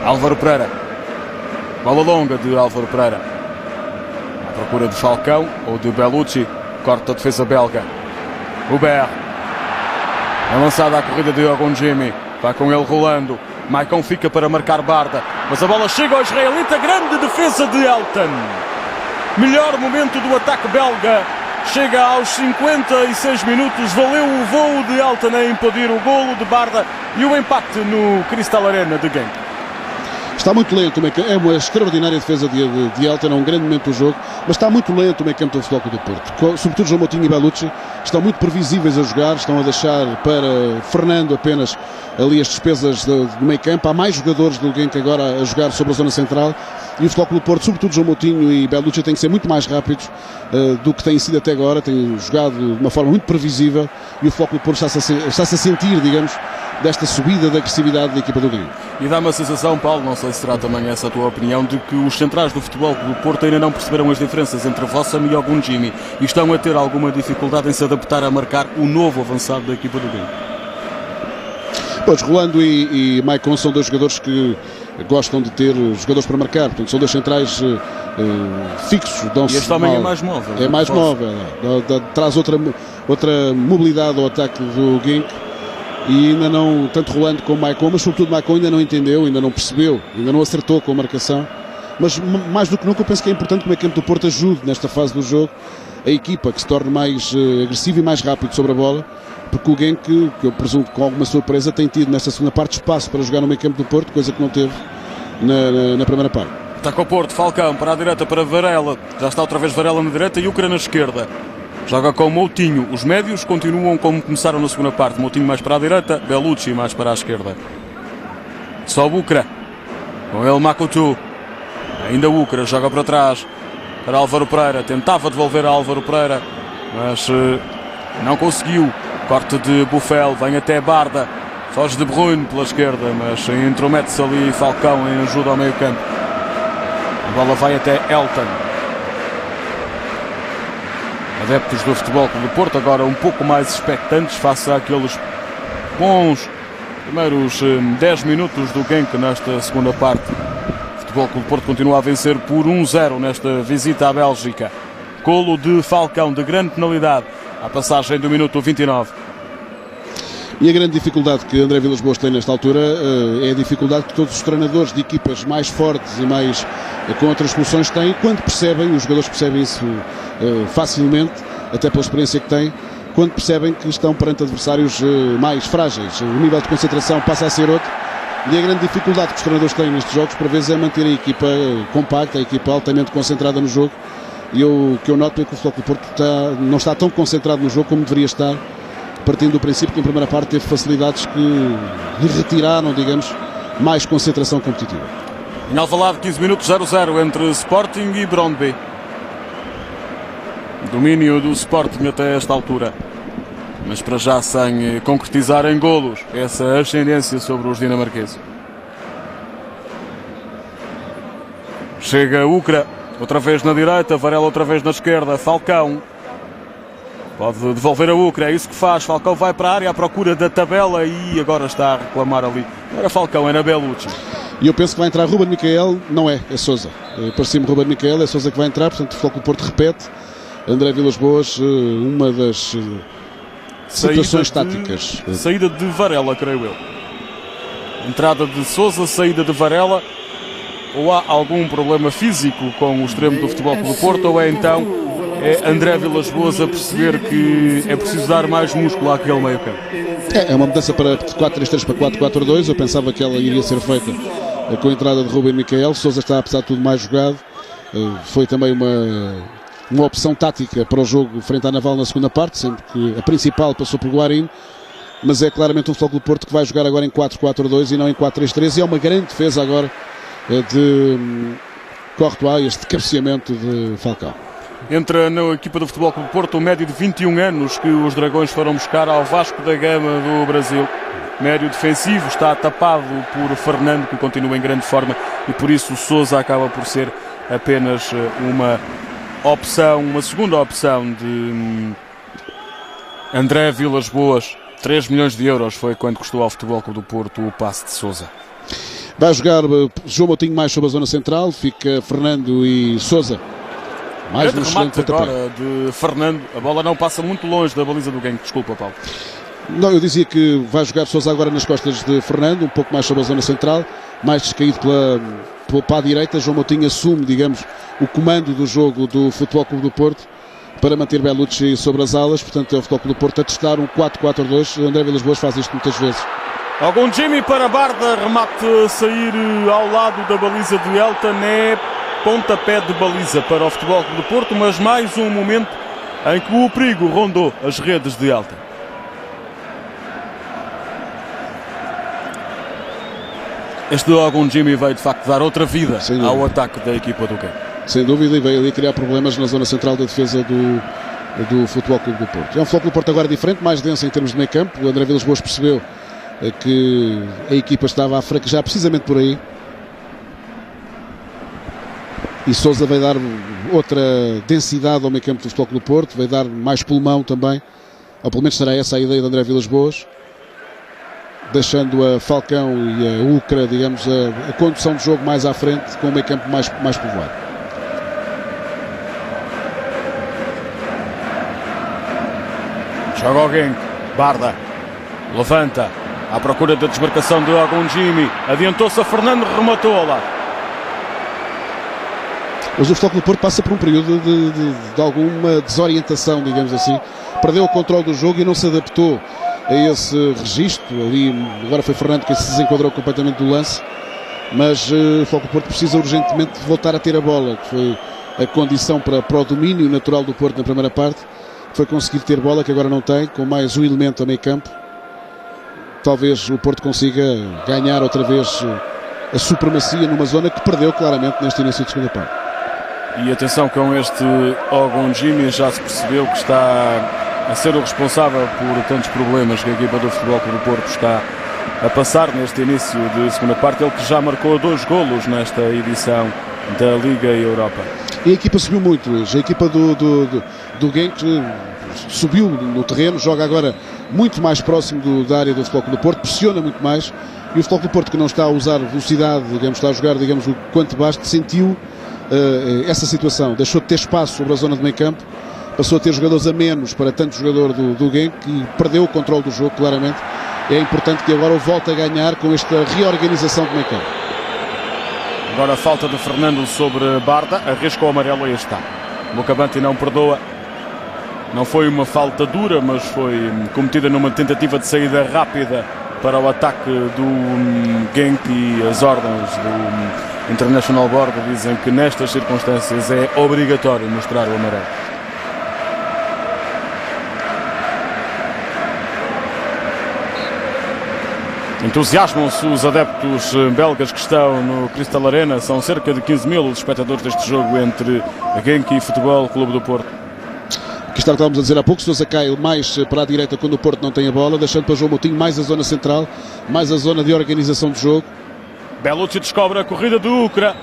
Álvaro Pereira. Bola longa de Álvaro Pereira. À procura de Falcão ou de Bellucci. Corta a defesa belga. Hubert. É lançada a corrida de Ogunjimi. Vai com ele rolando. Maicon fica para marcar Barda. Mas a bola chega ao israelita. Grande defesa de Elton. Melhor momento do ataque belga. Chega aos 56 minutos. Valeu o voo de Elton a impedir o golo de Barda. E o empate no Cristal Arena de Genk. Está muito lento, é uma extraordinária defesa de Elton, é um grande momento do jogo, mas está muito lento o meio campo do Futebol Clube do Porto. Sobretudo João Moutinho e Bellucci estão muito previsíveis a jogar, estão a deixar para Fernando apenas ali as despesas do meio campo. Há mais jogadores do Genk agora a jogar sobre a zona central e o Futebol Clube do Porto, sobretudo João Moutinho e Bellucci, têm que ser muito mais rápidos do que têm sido até agora, têm jogado de uma forma muito previsível e o Futebol Clube do Porto está-se a sentir, digamos, desta subida da agressividade da equipa do Genk. E dá-me a sensação, Paulo, não sei se será também essa a tua opinião, de que os centrais do Futebol Clube do Porto ainda não perceberam as diferenças entre Vossam e Ogunjimi e estão a ter alguma dificuldade em se adaptar a marcar o novo avançado da equipa do Genk. Pois, Rolando e Maicon são 2 jogadores que gostam de ter jogadores para marcar, portanto são 2 centrais fixos. E este homem é mais móvel. É mais móvel, traz outra mobilidade ao ataque do Genk. E ainda não, tanto Rolando como Maicon, mas sobretudo Maicon ainda não entendeu, ainda não percebeu, ainda não acertou com a marcação. Mas mais do que nunca eu penso que é importante que o meio campo do Porto ajude nesta fase do jogo a equipa, que se torne mais agressiva e mais rápido sobre a bola, porque o Genk, que eu presumo que com alguma surpresa, tem tido nesta segunda parte espaço para jogar no meio campo do Porto, coisa que não teve na primeira parte. Está com o Porto, Falcão para a direita, para Varela, já está outra vez Varela na direita e Ucra na esquerda. Joga com Moutinho. Os médios continuam como começaram na segunda parte. Moutinho mais para a direita, Bellucci mais para a esquerda. Só Ucra. Com ele Makutu. Ainda Ucra joga para trás. Para Álvaro Pereira. Tentava devolver a Álvaro Pereira, mas não conseguiu. Corte de Buffel. Vem até Barda. Foge de Bruyne pela esquerda, mas intromete-se ali Falcão em ajuda ao meio campo. A bola vai até Elton. Adeptos do Futebol Clube do Porto, agora um pouco mais expectantes face àqueles bons primeiros 10 minutos do Genk nesta segunda parte. O Futebol Clube do Porto continua a vencer por 1-0 nesta visita à Bélgica. Golo de Falcão, de grande penalidade, à passagem do minuto 29. E a grande dificuldade que André Vilas-Boas tem nesta altura é a dificuldade que todos os treinadores de equipas mais fortes e mais com outras soluções têm quando percebem, os jogadores percebem isso facilmente, até pela experiência que têm, quando percebem que estão perante adversários mais frágeis. O nível de concentração passa a ser outro e a grande dificuldade que os treinadores têm nestes jogos, por vezes, é manter a equipa compacta, a equipa altamente concentrada no jogo. E o que eu noto é que o Futebol Clube do Porto não está tão concentrado no jogo como deveria estar, partindo do princípio que em primeira parte teve facilidades que lhe retiraram, digamos, mais concentração competitiva. Em Alvalade, 15 minutos, 0-0 entre Sporting e Brøndby. Domínio do Sporting até esta altura, mas para já sem concretizar em golos essa ascendência sobre os dinamarqueses. Chega Ucra, outra vez na direita, Varela outra vez na esquerda, Falcão pode devolver a Ucra, é isso que faz. Falcão vai para a área à procura da tabela e agora está a reclamar ali. Não era Falcão, era Bellucci. E eu penso que vai entrar Ruben Miquel, não é Sousa. Parecia-me Ruben Miquel, é Sousa que vai entrar, portanto o Futebol Clube do Porto repete. André Vilas-Boas, uma das situações táticas. Saída de Varela, creio eu. Entrada de Sousa, saída de Varela. Ou há algum problema físico com o extremo do Futebol Clube do Porto, ou é então André Vilas-Boas a perceber que é preciso dar mais músculo àquele meio campo? É uma mudança para 4-3-3 para 4-4-2. Eu pensava que ela iria ser feita com a entrada de Ruben Miquel. Sousa está, apesar de tudo, mais jogado. Foi também uma opção tática para o jogo frente à Naval na segunda parte, sempre que a principal passou por Guarim, mas é claramente um Futebol Clube do Porto que vai jogar agora em 4-4-2 e não em 4-3-3, e é uma grande defesa agora de Courtois, este cabeceamento de Falcão. Entra na equipa do Futebol Clube do Porto o médio de 21 anos que os Dragões foram buscar ao Vasco da Gama do Brasil. Médio defensivo, está tapado por Fernando, que continua em grande forma, e por isso o Sousa acaba por ser apenas uma segunda opção de André Vilas-Boas. 3 milhões de euros foi quando custou ao Futebol Clube do Porto o passe de Sousa. Vai jogar João Moutinho mais sobre a zona central, fica Fernando e Sousa. Mais um excelente agora de Fernando, a bola não passa muito longe da baliza do Genk. Desculpa, Paulo. Não, eu dizia que vai jogar Sousa agora nas costas de Fernando, um pouco mais sobre a zona central, mais descaído para a direita. João Moutinho assume, digamos, o comando do jogo do Futebol Clube do Porto para manter Bellucci sobre as alas. Portanto, é o Futebol Clube do Porto a testar um 4-4-2. André Vilas-Boas faz isto muitas vezes. Algum Jimmy para Barda, remate a sair ao lado da baliza do Elton, é pontapé de baliza para o Futebol Clube do Porto, mas mais um momento em que o perigo rondou as redes de Elton. Este Algum Jimmy veio de facto dar outra vida ao ataque da equipa do Genk. Sem dúvida, e veio ali criar problemas na zona central da defesa do Futebol Clube do Porto. É um Futebol Clube do Porto agora diferente, mais denso em termos de meio campo. O André Vilas-Boas percebeu que a equipa estava a fraquejar precisamente por aí, e Sousa vai dar outra densidade ao meio campo do Futebol Clube do Porto, vai dar mais pulmão também, ou pelo menos será essa a ideia de André Vilas-Boas, deixando a Falcão e a Ucra, digamos, a condução do jogo mais à frente, com o meio campo mais povoado. Joga o Genk, Barda levanta à procura da desmarcação de Algum Jimmy, adiantou-se a Fernando, rematou ao lado. Mas o Futebol Clube do Porto passa por um período de alguma desorientação, digamos assim. Perdeu o controle do jogo e não se adaptou a esse registro. Ali agora foi Fernando que se desenquadrou completamente do lance, mas o Futebol Clube do Porto precisa urgentemente voltar a ter a bola, que foi a condição para o domínio natural do Porto na primeira parte. Foi conseguir ter bola, que agora não tem, com mais um elemento a meio campo. Talvez o Porto consiga ganhar outra vez a supremacia numa zona que perdeu claramente neste início de segunda parte. E atenção, com este Algum Jimmy já se percebeu que está a ser o responsável por tantos problemas que a equipa do Futebol Clube do Porto está a passar neste início de segunda parte. Ele que já marcou 2 golos nesta edição da Liga Europa. E a equipa subiu muito hoje. A equipa do Genk subiu no terreno, joga agora muito mais próximo da área do Futebol Clube do Porto, pressiona muito mais, e o Futebol Clube do Porto, que não está a usar velocidade, digamos, está a jogar, digamos, o quanto basta, sentiu essa situação, deixou de ter espaço sobre a zona de meio campo, passou a ter jogadores a menos para tanto jogador do Genk, e perdeu o controle do jogo claramente, é importante que agora o volte a ganhar com esta reorganização do meio campo. Agora a falta de Fernando sobre Barda, arrisca o amarelo, aí está. Lukabante não perdoa. Não foi uma falta dura, mas foi cometida numa tentativa de saída rápida para o ataque do Genk, e as ordens do International Board dizem que nestas circunstâncias é obrigatório mostrar o amarelo. Entusiasmam-se os adeptos belgas que estão no Crystal Arena. São cerca de 15 mil os espectadores deste jogo entre Genk e Futebol Clube do Porto. Aqui está o que estávamos a dizer há pouco. Sousa cai mais para a direita quando o Porto não tem a bola, deixando para João Moutinho mais a zona central, mais a zona de organização do jogo. Bellucci descobre a corrida do Ukra.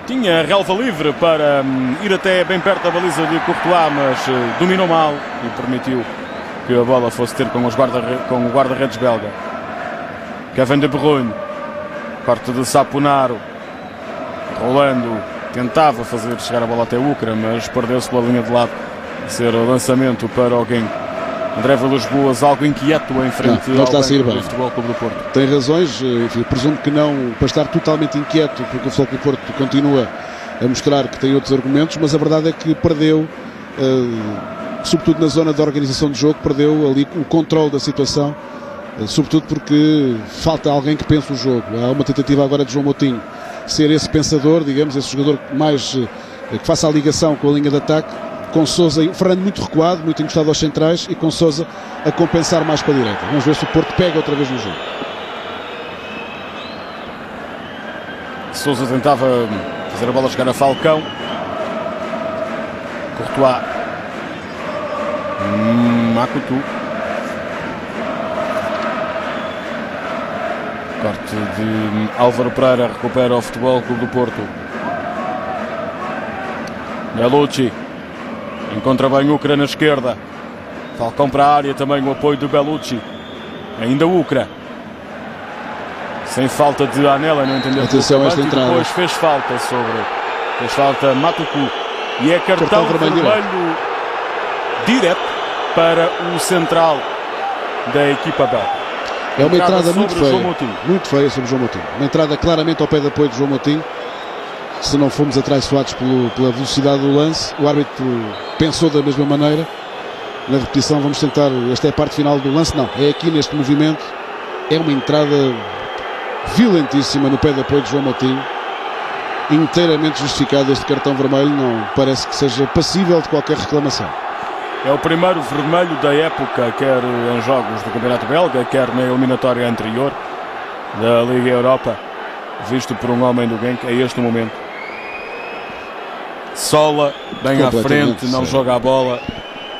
Tinha relva livre para ir até bem perto da baliza de Courtois, mas dominou mal e permitiu que a bola fosse ter com o guarda-redes belga. Kevin De Bruyne, parte de Saponaro, rolando, tentava fazer chegar a bola até o Ukra, mas perdeu-se pela linha de lado. Ser o lançamento para o Genk. André Vilas-Boas, algo inquieto em frente não está ao a sair banco bem do Futebol Clube do Porto. Tem razões, enfim, presumo que não para estar totalmente inquieto, porque o Futebol Clube do Porto continua a mostrar que tem outros argumentos, mas a verdade é que perdeu, sobretudo na zona da organização do jogo, perdeu ali o controle da situação, sobretudo porque falta alguém que pense o jogo. Há uma tentativa agora de João Moutinho ser esse pensador, digamos, esse jogador mais que faça a ligação com a linha de ataque, com Sousa e Fernando muito recuado, muito encostado aos centrais, e com Sousa a compensar mais para a direita. Vamos ver se o Porto pega outra vez no jogo. Sousa tentava fazer a bola chegar a Falcão. Courtois. Makutu. Corte de Álvaro Pereira, recupera o Futebol Clube do Porto. Bellucci. Encontra bem Ukra na esquerda. Falcão para a área, também o apoio do Bellucci. Ainda Ukra. Sem falta de Anela, não entendeu. Atenção a esta entrada. Depois fez falta Matuku. E é cartão vermelho direto para o central da equipa belga. É uma entrada muito feia sobre João Moutinho. Uma entrada claramente ao pé de apoio de João Moutinho. Se não fomos atraiçoados pela velocidade do lance, o árbitro pensou da mesma maneira. Na repetição vamos tentar, esta é a parte final do lance, não, é aqui neste movimento. É uma entrada violentíssima no pé de apoio de João Moutinho, inteiramente justificado. Este cartão vermelho não parece que seja passível de qualquer reclamação. É o primeiro vermelho da época, quer em jogos do Campeonato Belga, quer na eliminatória anterior da Liga Europa, visto por um homem do Genk a este momento. Sola, bem à frente, não joga a bola.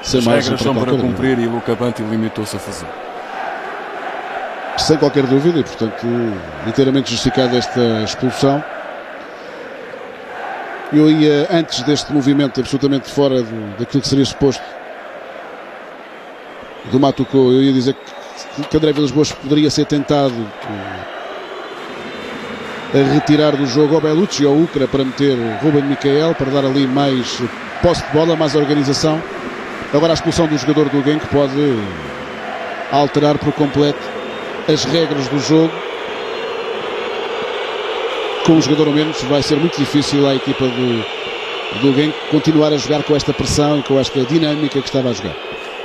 As regras são para cumprir e Lukabante limitou-se a fazer. Sem qualquer dúvida, e portanto inteiramente justificada esta expulsão. Eu ia, antes deste movimento absolutamente fora daquilo que seria suposto do Matuko, eu ia dizer que André Vilas-Boas poderia ser tentado a retirar do jogo ao Bellucci e ao Ukra para meter Ruben Miquel, para dar ali mais posse de bola, mais organização. Agora a expulsão do jogador do Genk pode alterar por completo as regras do jogo. Com um jogador ou menos vai ser muito difícil à equipa do Genk continuar a jogar com esta pressão e com esta dinâmica que estava a jogar.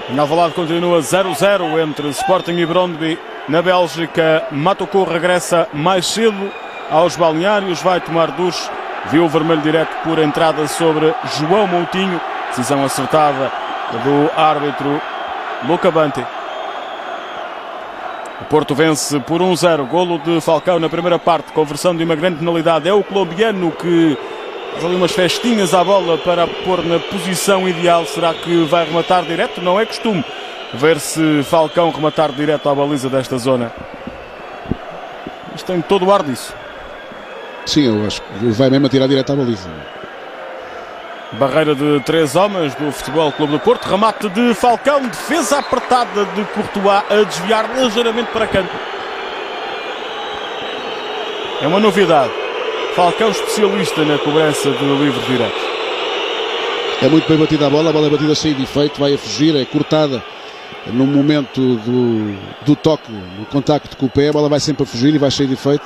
Em Alvalade continua 0-0 entre Sporting e Brøndby. Na Bélgica, Matuko regressa mais cedo aos balneários, vai tomar duche. Viu o vermelho direto por entrada sobre João Moutinho. Decisão acertada do árbitro Lukabante. O Porto vence por 1-0. Golo de Falcão na primeira parte, conversão de uma grande penalidade. É o colombiano que faz ali umas festinhas à bola para pôr na posição ideal. Será que vai rematar direto? Não é costume ver-se Falcão rematar direto à baliza desta zona. Mas tem todo o ar disso. Sim, eu acho que vai mesmo atirar direto à baliza. Barreira de 3 homens do Futebol Clube do Porto. Remate de Falcão. Defesa apertada de Courtois a desviar ligeiramente para canto. É uma novidade. Falcão especialista na cobrança de livros diretos. É muito bem batida a bola é batida cheia de efeito, vai a fugir, é cortada no momento do toque, do contacto com o pé, a bola vai sempre a fugir e vai cheio de efeito.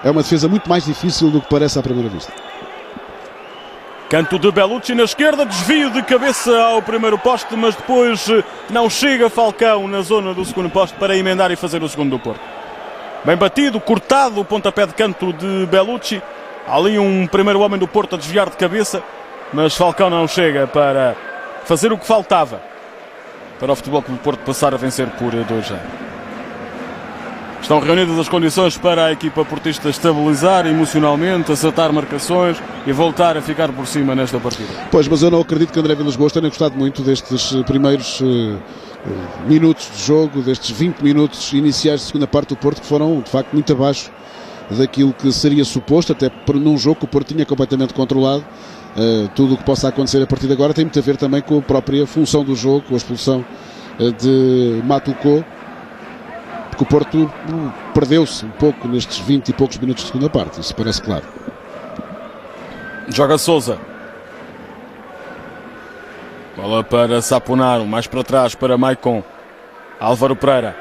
É uma defesa muito mais difícil do que parece à primeira vista. Canto de Bellucci na esquerda, desvio de cabeça ao primeiro poste, mas depois não chega Falcão na zona do segundo poste para emendar e fazer o segundo do Porto. Bem batido, cortado o pontapé de canto de Bellucci. Há ali um primeiro homem do Porto a desviar de cabeça, mas Falcão não chega para fazer o que faltava para o Futebol Clube do Porto passar a vencer por 2-0. Estão reunidas as condições para a equipa portista estabilizar emocionalmente, acertar marcações e voltar a ficar por cima nesta partida. Pois, mas eu não acredito que André Vilas-Boas tenha gostado muito destes primeiros minutos de jogo, destes 20 minutos iniciais de segunda parte do Porto, que foram de facto muito abaixo daquilo que seria suposto, até por num jogo que o Porto tinha completamente controlado. Tudo o que possa acontecer a partir de agora tem muito a ver também com a própria função do jogo, com a expulsão de Matuko, porque o Porto perdeu-se um pouco nestes 20 e poucos minutos de segunda parte, isso parece claro. Joga Sousa. Bola para Saponaro, mais para trás para Maicon. Álvaro Pereira.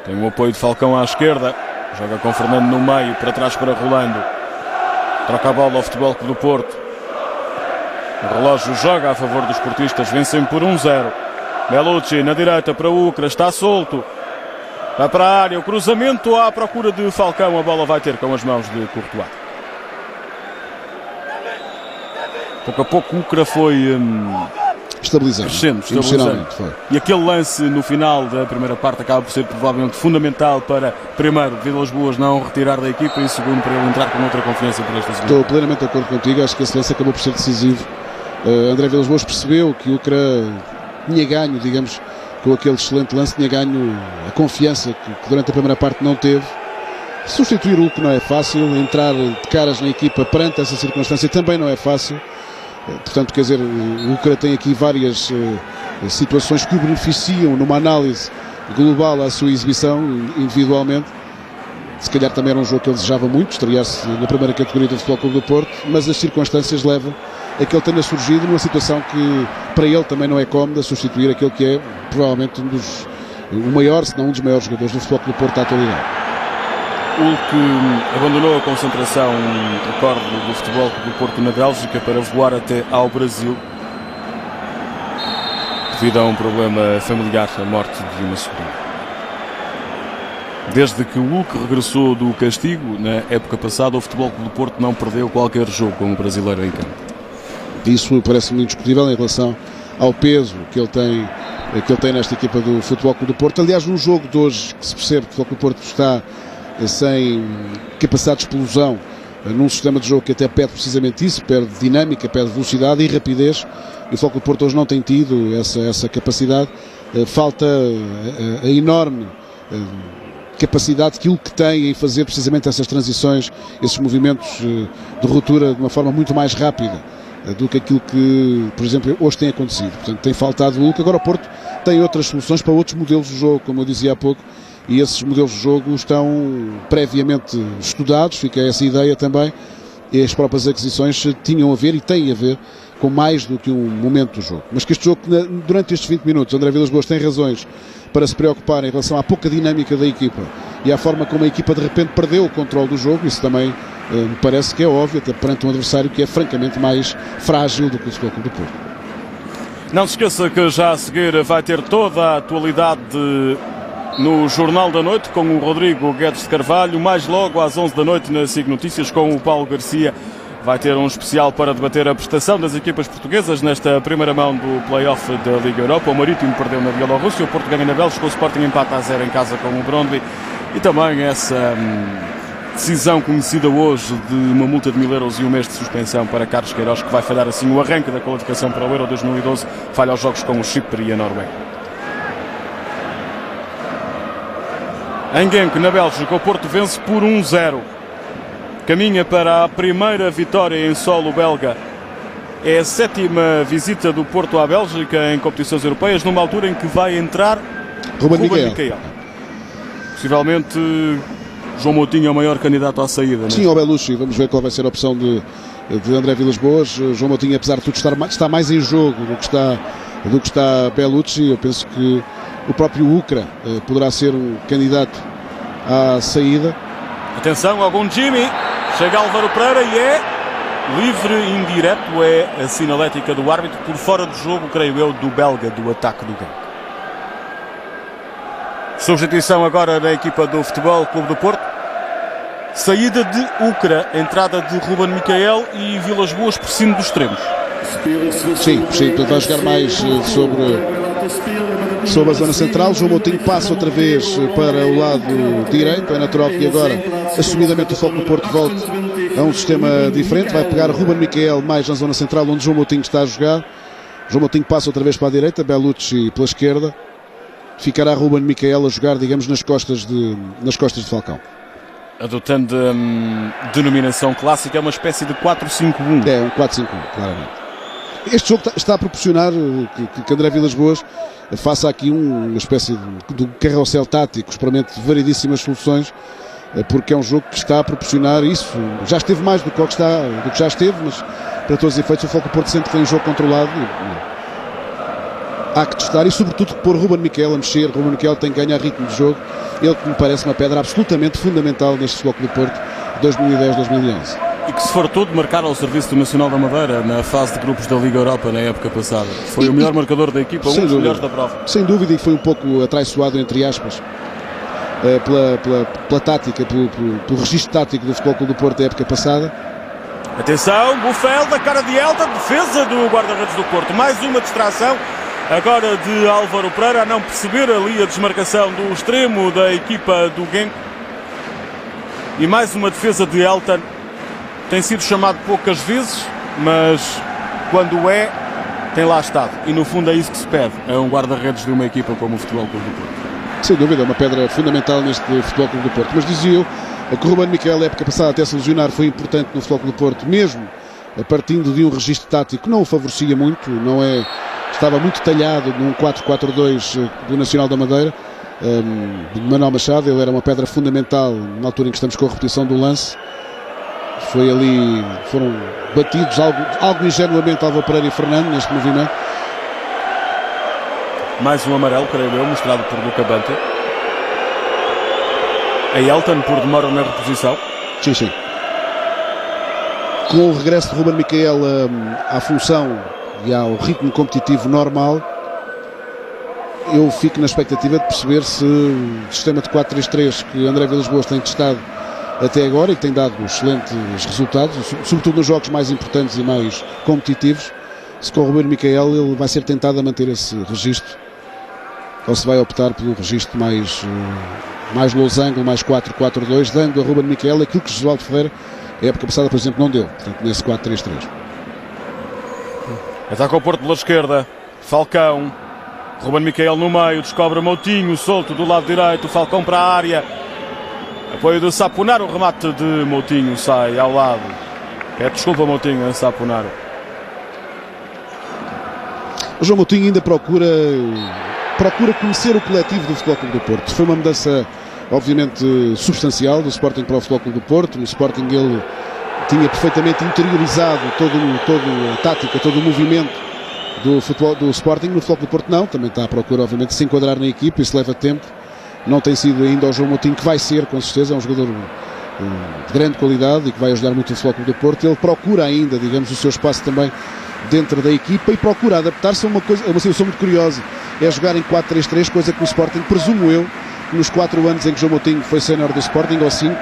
Tem o apoio de Falcão à esquerda. Joga com Fernando no meio, para trás para Rolando. Troca a bola ao Futebol Clube do Porto. O relógio joga a favor dos portistas, vencem por 1-0. Bellucci na direita para o Ucra, está solto. Vai para a área, o cruzamento à procura de Falcão. A bola vai ter com as mãos de Courtois. Pouco a pouco o Ucra foi estabilizando, emocionalmente. E aquele lance no final da primeira parte acaba por ser provavelmente fundamental para, primeiro, Vilas-Boas não retirar da equipa e, segundo, para ele entrar com outra confiança para esta segunda. Estou plenamente de acordo contigo, acho que esse lance acabou por ser decisivo. André Vilas-Boas percebeu que o Ucra tinha ganho, digamos, com aquele excelente lance, tinha ganho a confiança que durante a primeira parte não teve. Substituir o que não é fácil, entrar de caras na equipa perante essa circunstância também não é fácil. Portanto, quer dizer, o Ucra tem aqui várias situações que o beneficiam numa análise global à sua exibição individualmente. Se calhar também era um jogo que ele desejava muito, estrear-se na primeira categoria do Futebol Clube do Porto, mas as circunstâncias levam a que ele tenha surgido numa situação que para ele também não é cómoda, substituir aquele que é provavelmente o maior, se não um dos maiores jogadores do Futebol Clube do Porto da atualidade. Hulk abandonou a concentração, recordo, do Futebol Clube do Porto na Bélgica para voar até ao Brasil devido a um problema familiar, a morte de uma sobrinha. Desde que o Hulk regressou do castigo, na época passada, o Futebol Clube do Porto não perdeu qualquer jogo como brasileiro em campo. Isso parece-me indiscutível em relação ao peso que ele tem nesta equipa do Futebol Clube do Porto. Aliás, num jogo de hoje que se percebe que o Futebol Clube do Porto está sem capacidade de explosão, num sistema de jogo que até pede precisamente isso, pede dinâmica, pede velocidade e rapidez, e o Futebol Clube do Porto hoje não tem tido essa capacidade. Falta a enorme capacidade que o que tem em fazer precisamente essas transições, esses movimentos de ruptura de uma forma muito mais rápida do que aquilo que, por exemplo, hoje tem acontecido. Portanto, tem faltado o Hulk. Agora o Porto tem outras soluções para outros modelos de jogo, como eu dizia há pouco, e esses modelos de jogo estão previamente estudados, fica essa ideia também, e as próprias aquisições tinham a ver e têm a ver com mais do que um momento do jogo. Mas que este jogo, durante estes 20 minutos, André Vilas-Boas tem razões para se preocupar em relação à pouca dinâmica da equipa e à forma como a equipa de repente perdeu o controle do jogo. Isso também me parece que é óbvio, até perante um adversário que é francamente mais frágil do que o Futebol Clube do Porto. Não se esqueça que já a seguir vai ter toda a atualidade no Jornal da Noite com o Rodrigo Guedes de Carvalho, mais logo às 11 da noite na SIG Notícias com o Paulo Garcia. Vai ter um especial para debater a prestação das equipas portuguesas nesta primeira mão do play-off da Liga Europa. O Marítimo perdeu na Bielorrússia, o Porto ganha na Bélgica, o Sporting empata a 0 em casa com o Brøndby. E também essa decisão conhecida hoje de uma multa de 1000 euros e um mês de suspensão para Carlos Queiroz, que vai falhar assim o arranque da qualificação para o Euro 2012, falha os jogos com o Chipre e a Noruega. Em Genk, na Bélgica, o Porto vence por 1-0. Caminha para a primeira vitória em solo belga. É a 7ª visita do Porto à Bélgica em competições europeias, numa altura em que vai entrar Ruben Miguel. Possivelmente João Moutinho é o maior candidato à saída. Sim, ao Bellucci. Vamos ver qual vai ser a opção de André Vilas-Boas. João Moutinho, apesar de tudo, está mais em jogo do que está do que está Bellucci. Eu penso que o próprio Ucra poderá ser um candidato à saída. Atenção, algum Jimmy. Chega Álvaro Pereira e é livre indireto. É a sinalética do árbitro por fora do jogo, creio eu, do belga do ataque do Genk. Substituição agora da equipa do Futebol Clube do Porto. Saída de Ucra, entrada de Ruben Miquel e Vilas Boas por cima dos extremos. Sim, portanto vai jogar mais sobre a zona central. João Moutinho passa outra vez para o lado direito. É natural que agora, assumidamente, o Futebol do Porto volte a um sistema diferente. Vai pegar Ruben Miquel mais na zona central, onde João Moutinho está a jogar. João Moutinho passa outra vez para a direita, Bellucci pela esquerda. Ficará Ruben Miquel a jogar, digamos, nas costas de Falcão. Adotando a denominação clássica, é uma espécie de 4-5-1. É um 4-5-1, claramente. Este jogo está a proporcionar que André Vilas Boas faça aqui uma espécie de carrossel tático, experimente variedíssimas soluções, porque é um jogo que está a proporcionar isso. Já esteve mais do que já esteve, mas para todos os efeitos o Futebol do Porto sente que tem um jogo controlado. Há que testar e sobretudo pôr Ruben Miquel a mexer. Ruben Miquel tem que ganhar ritmo de jogo. Ele que me parece uma pedra absolutamente fundamental neste Futebol do Porto 2010-2011. E que, se for tudo, marcar ao serviço do Nacional da Madeira na fase de grupos da Liga Europa na época passada. Foi o melhor marcador da equipa, um dos melhores da prova. Sem dúvida, e foi um pouco atraiçoado, entre aspas, pela tática, pelo registro tático do Futebol do Porto da época passada. Atenção, Buffel da cara de Elton, defesa do guarda-redes do Porto. Mais uma distração agora de Álvaro Pereira, a não perceber ali a desmarcação do extremo da equipa do Genk. E mais uma defesa de Elton. Tem sido chamado poucas vezes, mas quando tem lá estado. E no fundo é isso que se pede a um guarda-redes de uma equipa como o Futebol Clube do Porto. Sem dúvida, é uma pedra fundamental neste Futebol Clube do Porto. Mas dizia eu que o Ruben Miquel, na época passada, até se lesionar, foi importante no Futebol Clube do Porto, mesmo partindo de um registro tático que não o favorecia muito, estava muito talhado num 4-4-2 do Nacional da Madeira, de Manuel Machado. Ele era uma pedra fundamental na altura em que estamos com a repetição do lance. Foram batidos algo ingenuamente Álvaro Pereira e Fernando neste movimento. Mais um amarelo, creio eu, mostrado por Luca Bante. A Elton por demora na reposição. Sim. Com o regresso de Ruben Miquel à função e ao ritmo competitivo normal, eu fico na expectativa de perceber se o sistema de 4-3-3 que André Vilas Boas tem testado até agora e que tem dado excelentes resultados, sobretudo nos jogos mais importantes e mais competitivos, se com o Ruben Miquel ele vai ser tentado a manter esse registro ou se vai optar pelo registro mais losango, mais 4-4-2, dando a Ruben Miquel aquilo que Josualdo Ferreira, a época passada, por exemplo, não deu, portanto, nesse 4-3-3. Ataca o Porto pela esquerda, Falcão, Ruben Miquel no meio, descobre Moutinho, solto do lado direito, Falcão para a área, apoio de Saponaro, o remate de Moutinho sai ao lado. Desculpa, Moutinho, a Saponaro. O João Moutinho ainda procura conhecer o coletivo do Futebol Clube do Porto. Foi uma mudança, obviamente, substancial do Sporting para o Futebol Clube do Porto. No Sporting ele tinha perfeitamente interiorizado toda a tática, todo o movimento do Sporting. No Futebol Clube do Porto não, também está à procura, obviamente, de se enquadrar na equipa, isso leva tempo. Não tem sido ainda o João Moutinho, que vai ser, com certeza, é um jogador de grande qualidade e que vai ajudar muito o Futebol Clube do Porto. Ele procura ainda, digamos, o seu espaço também dentro da equipa e procura adaptar-se a uma situação muito curiosa. É jogar em 4-3-3, coisa que o Sporting, presumo eu, nos 4 anos em que João Moutinho foi sénior do Sporting, ou 5,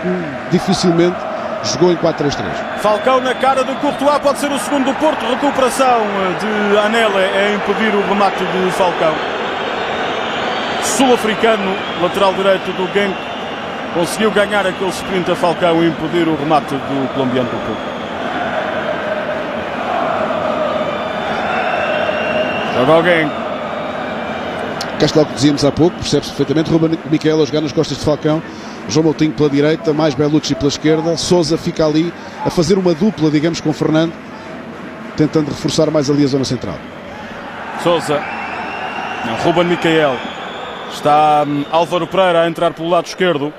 dificilmente jogou em 4-3-3. Falcão na cara do Courtois, pode ser o segundo do Porto. Recuperação de Anele é impedir o remate de Falcão. Sul-africano, lateral direito do Genk, conseguiu ganhar aquele sprint a Falcão e impedir o remate do colombiano do Porto. Joga o Genk. Cá está o que dizíamos há pouco, percebe-se perfeitamente. Ruben Miquel a jogar nas costas de Falcão, João Moutinho pela direita, mais Bellucci pela esquerda. Sousa fica ali a fazer uma dupla, digamos, com Fernando, tentando reforçar mais ali a zona central. Sousa, Ruben Miquel. Está Álvaro Pereira a entrar pelo lado esquerdo.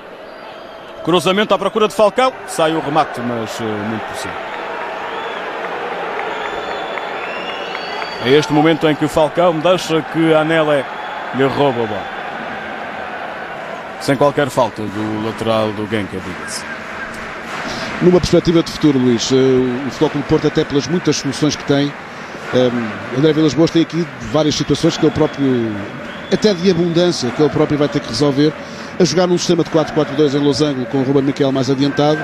Cruzamento à procura de Falcão. Sai o remate, mas muito por cima. É este momento em que Falcão deixa que Anele lhe rouba a bola. Sem qualquer falta do lateral do Genk, diga-se. Numa perspectiva de futuro, Luís, o Futebol Clube do Porto, até pelas muitas soluções que tem, André Vilas-Boas tem aqui várias situações que ele próprio, até de abundância, que ele próprio vai ter que resolver. A jogar num sistema de 4-4-2 em losango, com o Ruben Miquel mais adiantado,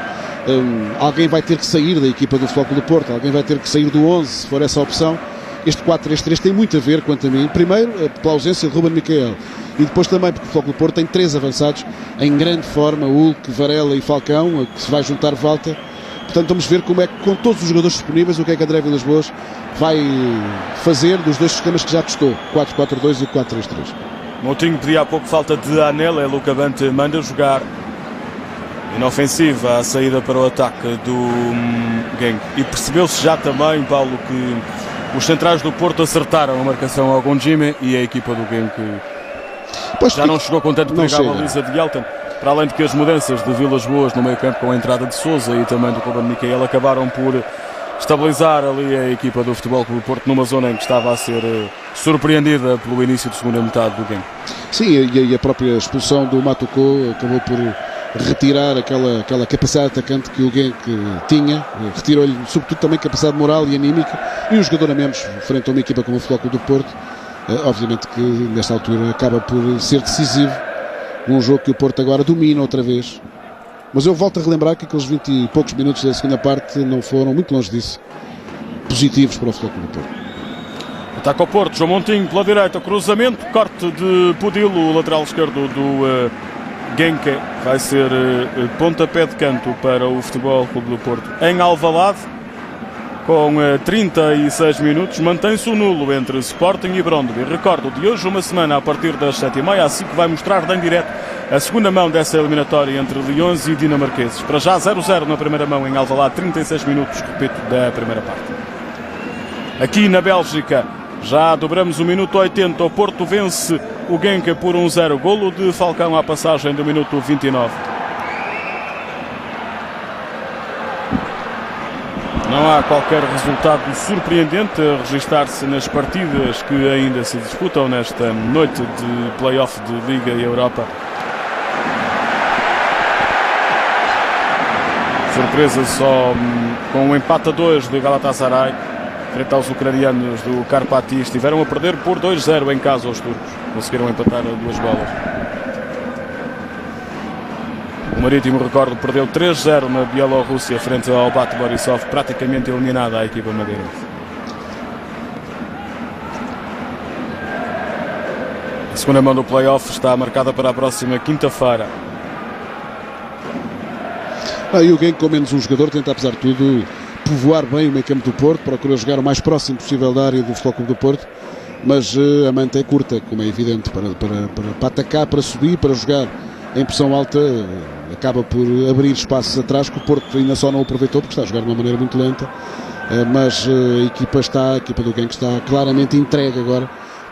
alguém vai ter que sair da equipa do Futebol Clube do Porto, alguém vai ter que sair do 11, se for essa a opção. Este 4-3-3 tem muito a ver, quanto a mim, primeiro pela ausência de Ruben Miquel, e depois também porque o Futebol Clube do Porto tem 3 avançados em grande forma, Hulk, Varela e Falcão, que se vai juntar volta. Portanto, vamos ver como é que, com todos os jogadores disponíveis, o que é que André Vilas-Boas vai fazer dos 2 sistemas que já testou, 4-4-2 e 4-3-3. Moutinho pedia há pouco falta de Anele. Luca Bante manda jogar inofensiva a saída para o ataque do Genk. E percebeu-se já também, Paulo, que os centrais do Porto acertaram a marcação ao Gonjime e a equipa do Genk já não chegou com tanto perigo à baliza de Yelton. Para além de que as mudanças de Vilas-Boas no meio campo, com a entrada de Sousa e também do Ruben Miquel, acabaram por estabilizar ali a equipa do Futebol Clube do Porto numa zona em que estava a ser surpreendida pelo início de segunda metade do game. Sim, e a própria expulsão do Matuko acabou por retirar aquela capacidade de atacante que o Genk tinha, retirou-lhe sobretudo também capacidade moral e anímica, e um jogador a menos frente a uma equipa como o Futebol Clube do Porto, obviamente que nesta altura acaba por ser decisivo num jogo que o Porto agora domina outra vez. Mas eu volto a relembrar que aqueles 20 e poucos minutos da segunda parte não foram, muito longe disso, positivos para o Futebol Clube do Porto. Ataca ao Porto, João Moutinho pela direita, cruzamento, corte de Pudilo, o lateral esquerdo do Genk. Vai ser pontapé de canto para o Futebol Clube do Porto. Em Alvalade, com 36 minutos, mantém-se o nulo entre Sporting e Brøndby. Recordo, de hoje uma semana, a partir das 7h30, assim que vai mostrar em direto a segunda mão dessa eliminatória entre Leões e dinamarqueses. Para já 0-0 na primeira mão em Alvalade, 36 minutos, repito, da primeira parte. Aqui na Bélgica, já dobramos o minuto 80. O Porto vence o Genk por 1-0. Golo de Falcão à passagem do minuto 29. Não há qualquer resultado surpreendente a registrar-se nas partidas que ainda se disputam nesta noite de play-off de Liga e Europa. Surpresa só com um empate a 2 de Galatasaray frente aos ucranianos do Karpati. Estiveram a perder por 2-0 em casa aos turcos. Conseguiram empatar a 2 bolas. O Marítimo, recordo, perdeu 3-0 na Bielorrússia frente ao Bate Borisov, praticamente eliminada a equipa madeirense. A segunda mão do play-off está marcada para a próxima quinta-feira. E o Genk, com menos um jogador, tenta, apesar de tudo, povoar bem o meio campo do Porto, procura jogar o mais próximo possível da área do Futebol Clube do Porto, mas a manta é curta, como é evidente, para atacar, para subir, para jogar em pressão alta, acaba por abrir espaços atrás que o Porto ainda só não aproveitou porque está a jogar de uma maneira muito lenta, mas a equipa do Genk está claramente entregue agora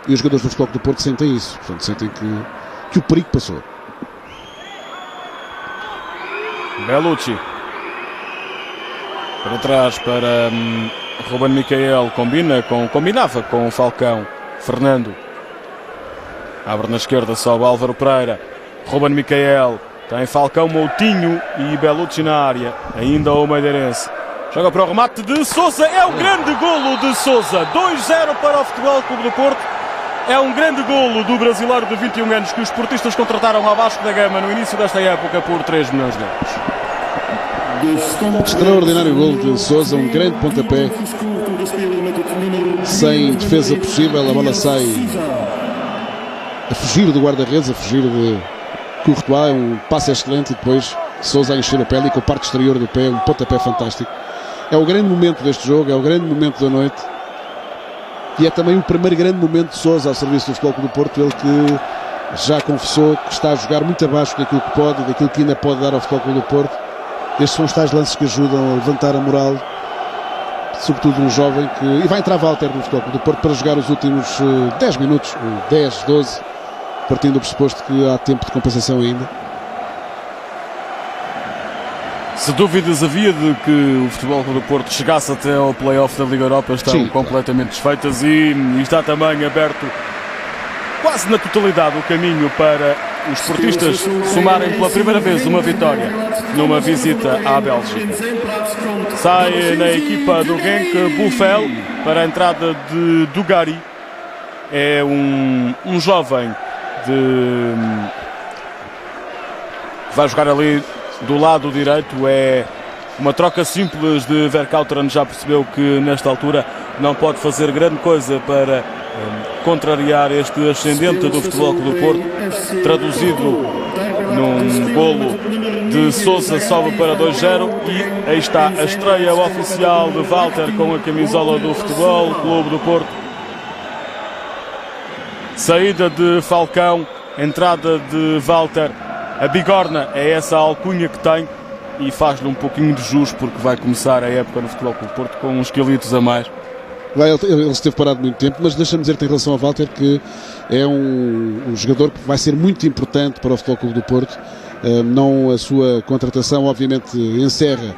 e os jogadores do Futebol Clube do Porto sentem isso, portanto sentem que o perigo passou. Bellucci para trás para Ruben Miquel, combinava com o Falcão. Fernando abre na esquerda, sobe Álvaro Pereira. Ruben Miquel tem Falcão, Moutinho e Bellucci na área. Ainda o Madeirense joga para o remate de Sousa. É o grande golo de Sousa. 2-0 para o Futebol Clube do Porto. É um grande golo do brasileiro de 21 anos que os portistas contrataram ao Vasco da Gama no início desta época por 3 milhões de euros. Extraordinário golo de Sousa, um grande pontapé, sem defesa possível, a bola sai a fugir do guarda-redes, a fugir de Courtois, um passe excelente e depois Sousa a encher o pé ali com a parte exterior do pé, um pontapé fantástico. É o grande momento deste jogo, é o grande momento da noite e é também o primeiro grande momento de Sousa ao serviço do Futebol Clube do Porto, ele que já confessou que está a jogar muito abaixo daquilo que pode e daquilo que ainda pode dar ao Futebol Clube do Porto. Estes são os tais lances que ajudam a levantar a moral, sobretudo um jovem que... E vai entrar Walter no Futebol Clube do Porto para jogar os últimos 10 minutos, 10, 12, partindo do pressuposto que há tempo de compensação ainda. Se dúvidas havia de que o Futebol Clube do Porto chegasse até ao play-off da Liga Europa, estão completamente desfeitas e está também aberto quase na totalidade o caminho para os portistas somarem pela primeira vez uma vitória numa visita à Bélgica. Sai na equipa do Genk Buffel para a entrada de Dugarry. É um jovem vai jogar ali do lado direito. É uma troca simples de Verkauteren. Já percebeu que nesta altura não pode fazer grande coisa para contrariar este ascendente do Futebol Clube do Porto, traduzido num golo de Sousa. Sobe para 2-0 e aí está a estreia oficial de Walter com a camisola do Futebol Clube do Porto. Saída de Falcão, entrada de Walter. A bigorna é essa a alcunha que tem e faz-lhe um pouquinho de jus, porque vai começar a época no Futebol Clube do Porto com uns quilitos a mais. Ele esteve parado muito tempo, mas deixa-me dizer-te em relação a Walter que é um jogador que vai ser muito importante para o Futebol Clube do Porto. Não a sua contratação, obviamente, encerra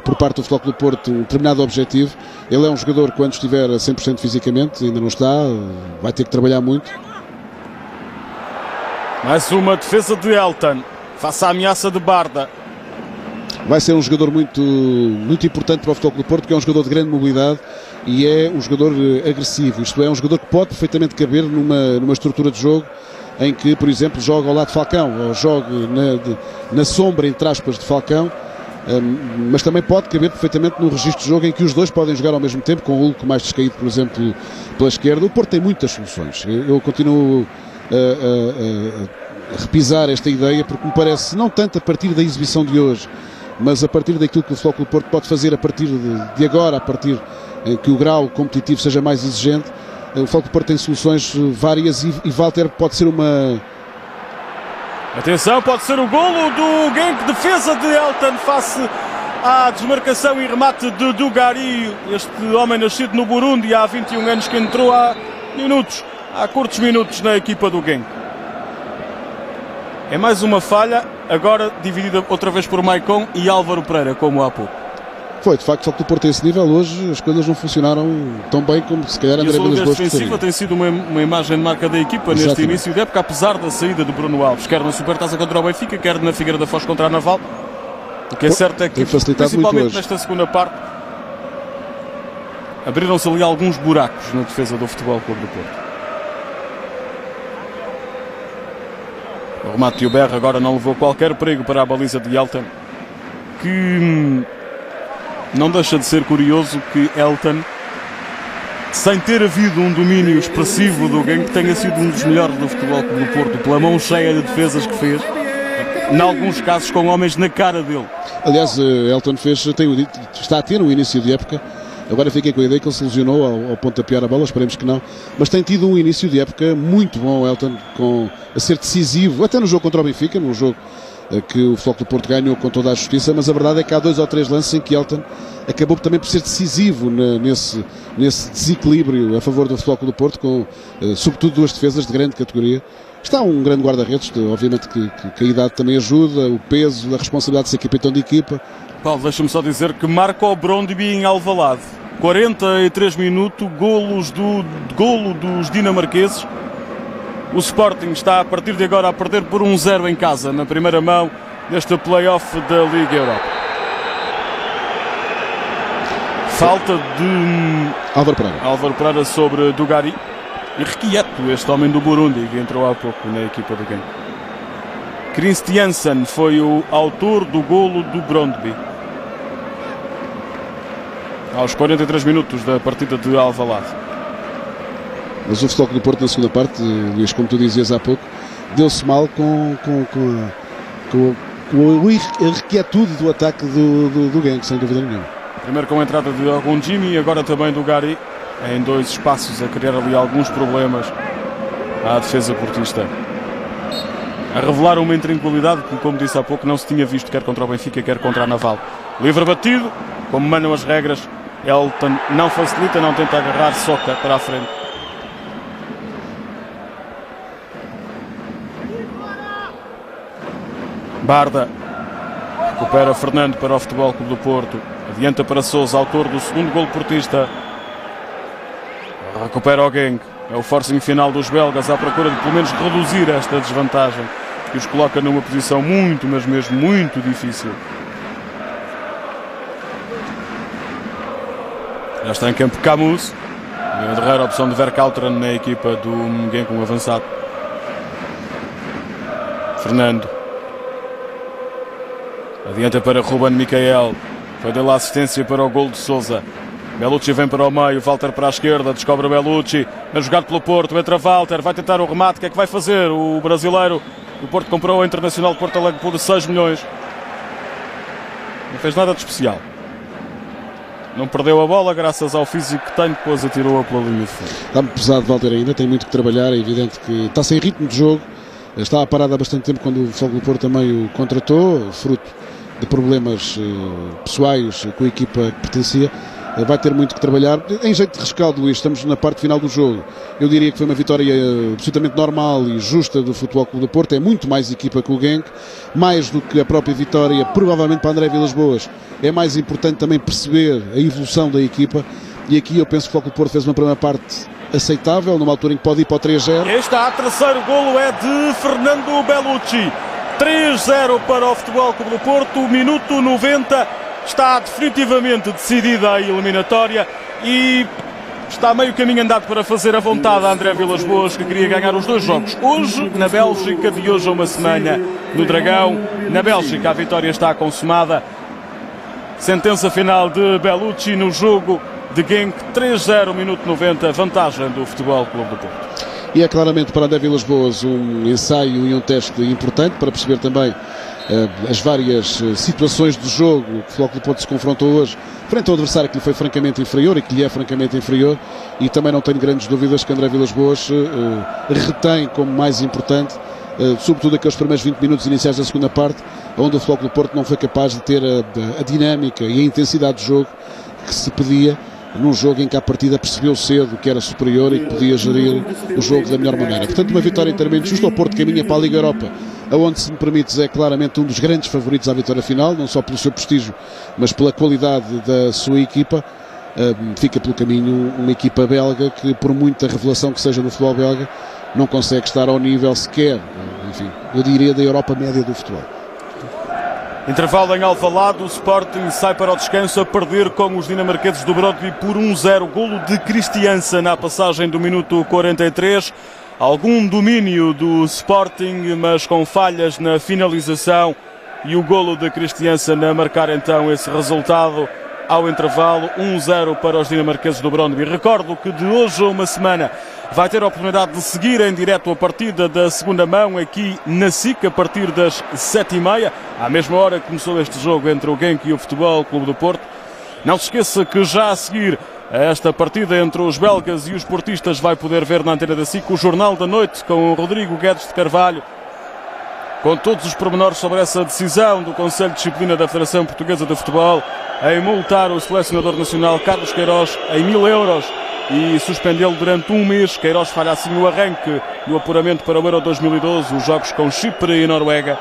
por parte do Futebol Clube do Porto um determinado objetivo. Ele é um jogador, quando estiver a 100% fisicamente, ainda não está, vai ter que trabalhar muito. Mais uma defesa de Elton, face à ameaça de Barda. Vai ser um jogador muito importante para o Futebol Clube do Porto, porque é um jogador de grande mobilidade e é um jogador agressivo. Isto é, um jogador que pode perfeitamente caber numa estrutura de jogo em que, por exemplo, joga ao lado de Falcão, ou jogue na sombra, entre aspas, de Falcão, mas também pode caber perfeitamente num registro de jogo em que os dois podem jogar ao mesmo tempo, com o Hulk mais descaído, por exemplo, pela esquerda. O Porto tem muitas soluções. Eu continuo a repisar esta ideia, porque me parece, não tanto a partir da exibição de hoje, mas a partir daquilo que o Futebol Clube do Porto pode fazer a partir de agora, a partir que o grau competitivo seja mais exigente, o Futebol Clube do Porto tem soluções várias e Walter pode ser uma... Atenção, pode ser o golo do Genk, defesa de Elton face à desmarcação e remate de Dugarry, este homem nascido no Burundi há 21 anos, que entrou há curtos minutos na equipa do Genk. É mais uma falha, agora dividida outra vez por Maicon e Álvaro Pereira, como há pouco. Foi, de facto, só que o Porto a esse nível, hoje as coisas não funcionaram tão bem como se calhar André Vilas Boas gostaria. A defensiva tem sido uma imagem de marca da equipa neste início de época, apesar da saída de Bruno Alves, quer na Supertaça contra o Benfica, quer na Figueira da Foz contra a Naval. O que é certo é que, principalmente nesta segunda parte, abriram-se ali alguns buracos na defesa do Futebol Clube do Porto. O remate de Uber agora não levou qualquer perigo para a baliza de Elton, que não deixa de ser curioso que Elton, sem ter havido um domínio expressivo do Genk, tenha sido um dos melhores do Futebol Clube do Porto, pela mão cheia de defesas que fez, em alguns casos com homens na cara dele. Aliás, Elton está a ter um início de época. Agora fiquei com a ideia que ele se lesionou ao pontapear a bola, esperemos que não. Mas tem tido um início de época muito bom, Elton, a ser decisivo, até no jogo contra o Benfica, num jogo que o Futebol Clube do Porto ganhou com toda a justiça, mas a verdade é que há 2 ou 3 lances em que Elton acabou também por ser decisivo nesse desequilíbrio a favor do Futebol Clube do Porto, com sobretudo 2 defesas de grande categoria. Está um grande guarda-redes, obviamente que a idade também ajuda, o peso, a responsabilidade de ser capitão de equipa. Paulo, deixa-me só dizer que marca o Brondby em Alvalade. 43 minutos, golo dos dinamarqueses. O Sporting está a partir de agora a perder por 1-0 em casa, na primeira mão deste play-off da Liga Europa. Falta de Álvaro Pereira sobre Dugarry. Irrequieto, este homem do Burundi, que entrou há pouco na equipa do Genk. Christiansen foi o autor do golo do Brondby. Aos 43 minutos da partida de Alvalade. Mas o Futebol Clube do Porto na segunda parte, Luís, como tu dizias há pouco, deu-se mal com a irrequietude do ataque do Genk, sem dúvida nenhuma. Primeiro com a entrada de algum Jimmy e agora também do Dugarry, em 2 espaços, a criar ali alguns problemas à defesa portista. A revelar uma intranquilidade que, como disse há pouco, não se tinha visto quer contra o Benfica, quer contra a Naval. Livre batido, como mandam as regras, Elton não facilita, não tenta agarrar, soca para a frente. Barda Recupera Fernando para o Futebol Clube do Porto. Adianta para Sousa, autor do segundo golo portista. Recupera o Genk. É o forcing final dos belgas à procura de pelo menos reduzir esta desvantagem, que os coloca numa posição muito, mas mesmo muito difícil. Já está em campo Camus. A derradeira opção de Verkauteren na equipa do Genk, um avançado. Fernando. Adianta para Ruben Miquel. Foi dele a assistência para o gol de Sousa. Bellucci vem para o meio, Walter para a esquerda, descobre o Bellucci, é jogado pelo Porto, entra Walter, vai tentar o remate, o que é que vai fazer? O brasileiro, o Porto comprou o Internacional de Porto Alegre por 6 milhões. Não fez nada de especial. Não perdeu a bola graças ao físico que tem, depois atirou-a pela linha de fundo. Está-me pesado Walter ainda, tem muito que trabalhar, é evidente que está sem ritmo de jogo, está parado há bastante tempo quando o Futebol do Porto também o contratou, fruto de problemas pessoais com a equipa que pertencia. Vai ter muito que trabalhar. Em jeito de rescaldo, Luís, estamos na parte final do jogo. Eu diria que foi uma vitória absolutamente normal e justa do Futebol Clube do Porto. É muito mais equipa que o Genk, mais do que a própria vitória, provavelmente para André Vilas-Boas. É mais importante também perceber a evolução da equipa. E aqui eu penso que o Futebol Clube do Porto fez uma primeira parte aceitável, numa altura em que pode ir para o 3-0. Este terceiro golo é de Fernando Bellucci. 3-0 para o Futebol Clube do Porto, minuto 90. Está definitivamente decidida a eliminatória e está meio caminho andado para fazer a vontade a André Vilas-Boas, que queria ganhar os 2 jogos. Hoje, na Bélgica, de hoje a uma semana, no Dragão. Na Bélgica, a vitória está consumada. Sentença final de Bellucci no jogo de Genk. 3-0, minuto 90, vantagem do Futebol Clube do Porto. E é claramente para André Vilas-Boas um ensaio e um teste importante para perceber também as várias situações do jogo que o Futebol Clube do Porto se confrontou hoje frente ao adversário que lhe foi francamente inferior e que lhe é francamente inferior, e também não tenho grandes dúvidas que André Vilas-Boas retém como mais importante sobretudo aqueles primeiros 20 minutos iniciais da segunda parte, onde o Futebol Clube do Porto não foi capaz de ter a dinâmica e a intensidade de jogo que se pedia num jogo em que a partida percebeu cedo que era superior e que podia gerir o jogo da melhor maneira. Portanto, uma vitória inteiramente justa. O Porto caminha para a Liga Europa, aonde, se me permites, é claramente um dos grandes favoritos à vitória final, não só pelo seu prestígio, mas pela qualidade da sua equipa. Fica pelo caminho uma equipa belga que, por muita revelação que seja no futebol belga, não consegue estar ao nível sequer, enfim, eu diria, da Europa média do futebol. Intervalo em Alvalade, o Sporting sai para o descanso a perder com os dinamarqueses do Brøndby por 1-0. Golo de Christiansen na passagem do minuto 43. Algum domínio do Sporting, mas com falhas na finalização. E o golo de Christiansen a marcar então esse resultado ao intervalo. 1-0 para os dinamarqueses do Brøndby. Recordo que de hoje a uma semana vai ter a oportunidade de seguir em direto a partida da segunda mão aqui na SIC a partir das 7h30, à mesma hora que começou este jogo entre o Genk e o Futebol Clube do Porto. Não se esqueça que já a seguir a esta partida entre os belgas e os portistas vai poder ver na antena da SIC o Jornal da Noite com o Rodrigo Guedes de Carvalho, com todos os pormenores sobre essa decisão do Conselho de Disciplina da Federação Portuguesa de Futebol em multar o selecionador nacional Carlos Queiroz em 1.000 euros e suspendê-lo durante um mês. Queiroz falha assim o arranque do apuramento para o Euro 2012, os jogos com Chipre e Noruega.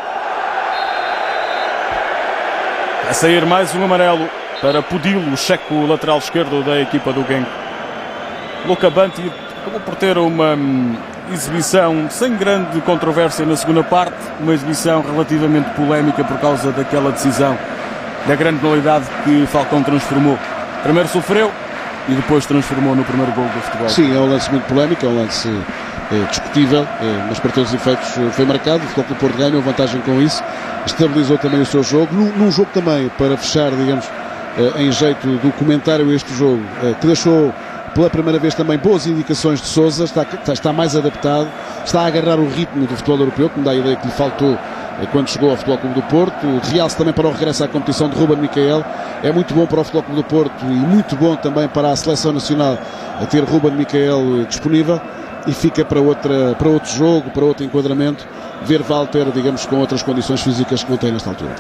Vai sair mais um amarelo para Pudilo, o checo lateral esquerdo da equipa do Genk. Luca Banti acabou por ter uma exibição sem grande controvérsia na segunda parte, uma exibição relativamente polémica por causa daquela decisão da grande penalidade que Falcão transformou. Primeiro sofreu e depois transformou no primeiro gol do futebol. Sim, é um lance muito polémico, é um lance discutível, mas para todos os efeitos foi marcado. O Futebol Clube do Porto ganhou vantagem com isso, estabilizou também o seu jogo, num jogo também, para fechar, digamos, em jeito do comentário este jogo, que deixou pela primeira vez também boas indicações de Sousa, está mais adaptado, está a agarrar o ritmo do futebol europeu, que me dá a ideia que lhe faltou quando chegou ao Futebol Clube do Porto. Realce também para o regresso à competição de Ruben Miquel, é muito bom para o Futebol Clube do Porto e muito bom também para a Seleção Nacional a ter Ruben Miquel disponível, e fica para outro jogo, para outro enquadramento, ver Walter, digamos, com outras condições físicas que não tem nesta altura.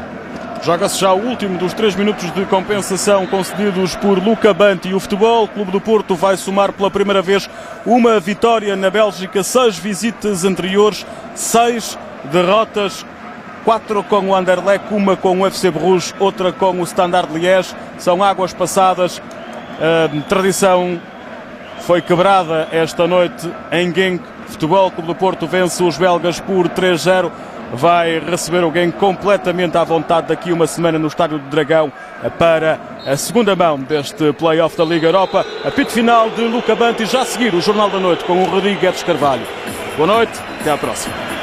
Joga-se já o último dos 3 minutos de compensação concedidos por Luca Banti, e o Futebol Clube do Porto vai somar pela primeira vez uma vitória na Bélgica, 6 visitas anteriores, 6 derrotas 4 com o Anderlecht, uma com o FC Bruges, outra com o Standard Liège. São águas passadas. A tradição foi quebrada esta noite em Genk. Futebol Clube do Porto vence os belgas por 3-0. Vai receber o Genk completamente à vontade daqui uma semana no Estádio do Dragão para a segunda mão deste play-off da Liga Europa. Apito final de Luca Banti, já a seguir o Jornal da Noite com o Rodrigo Guedes Carvalho. Boa noite, até à próxima.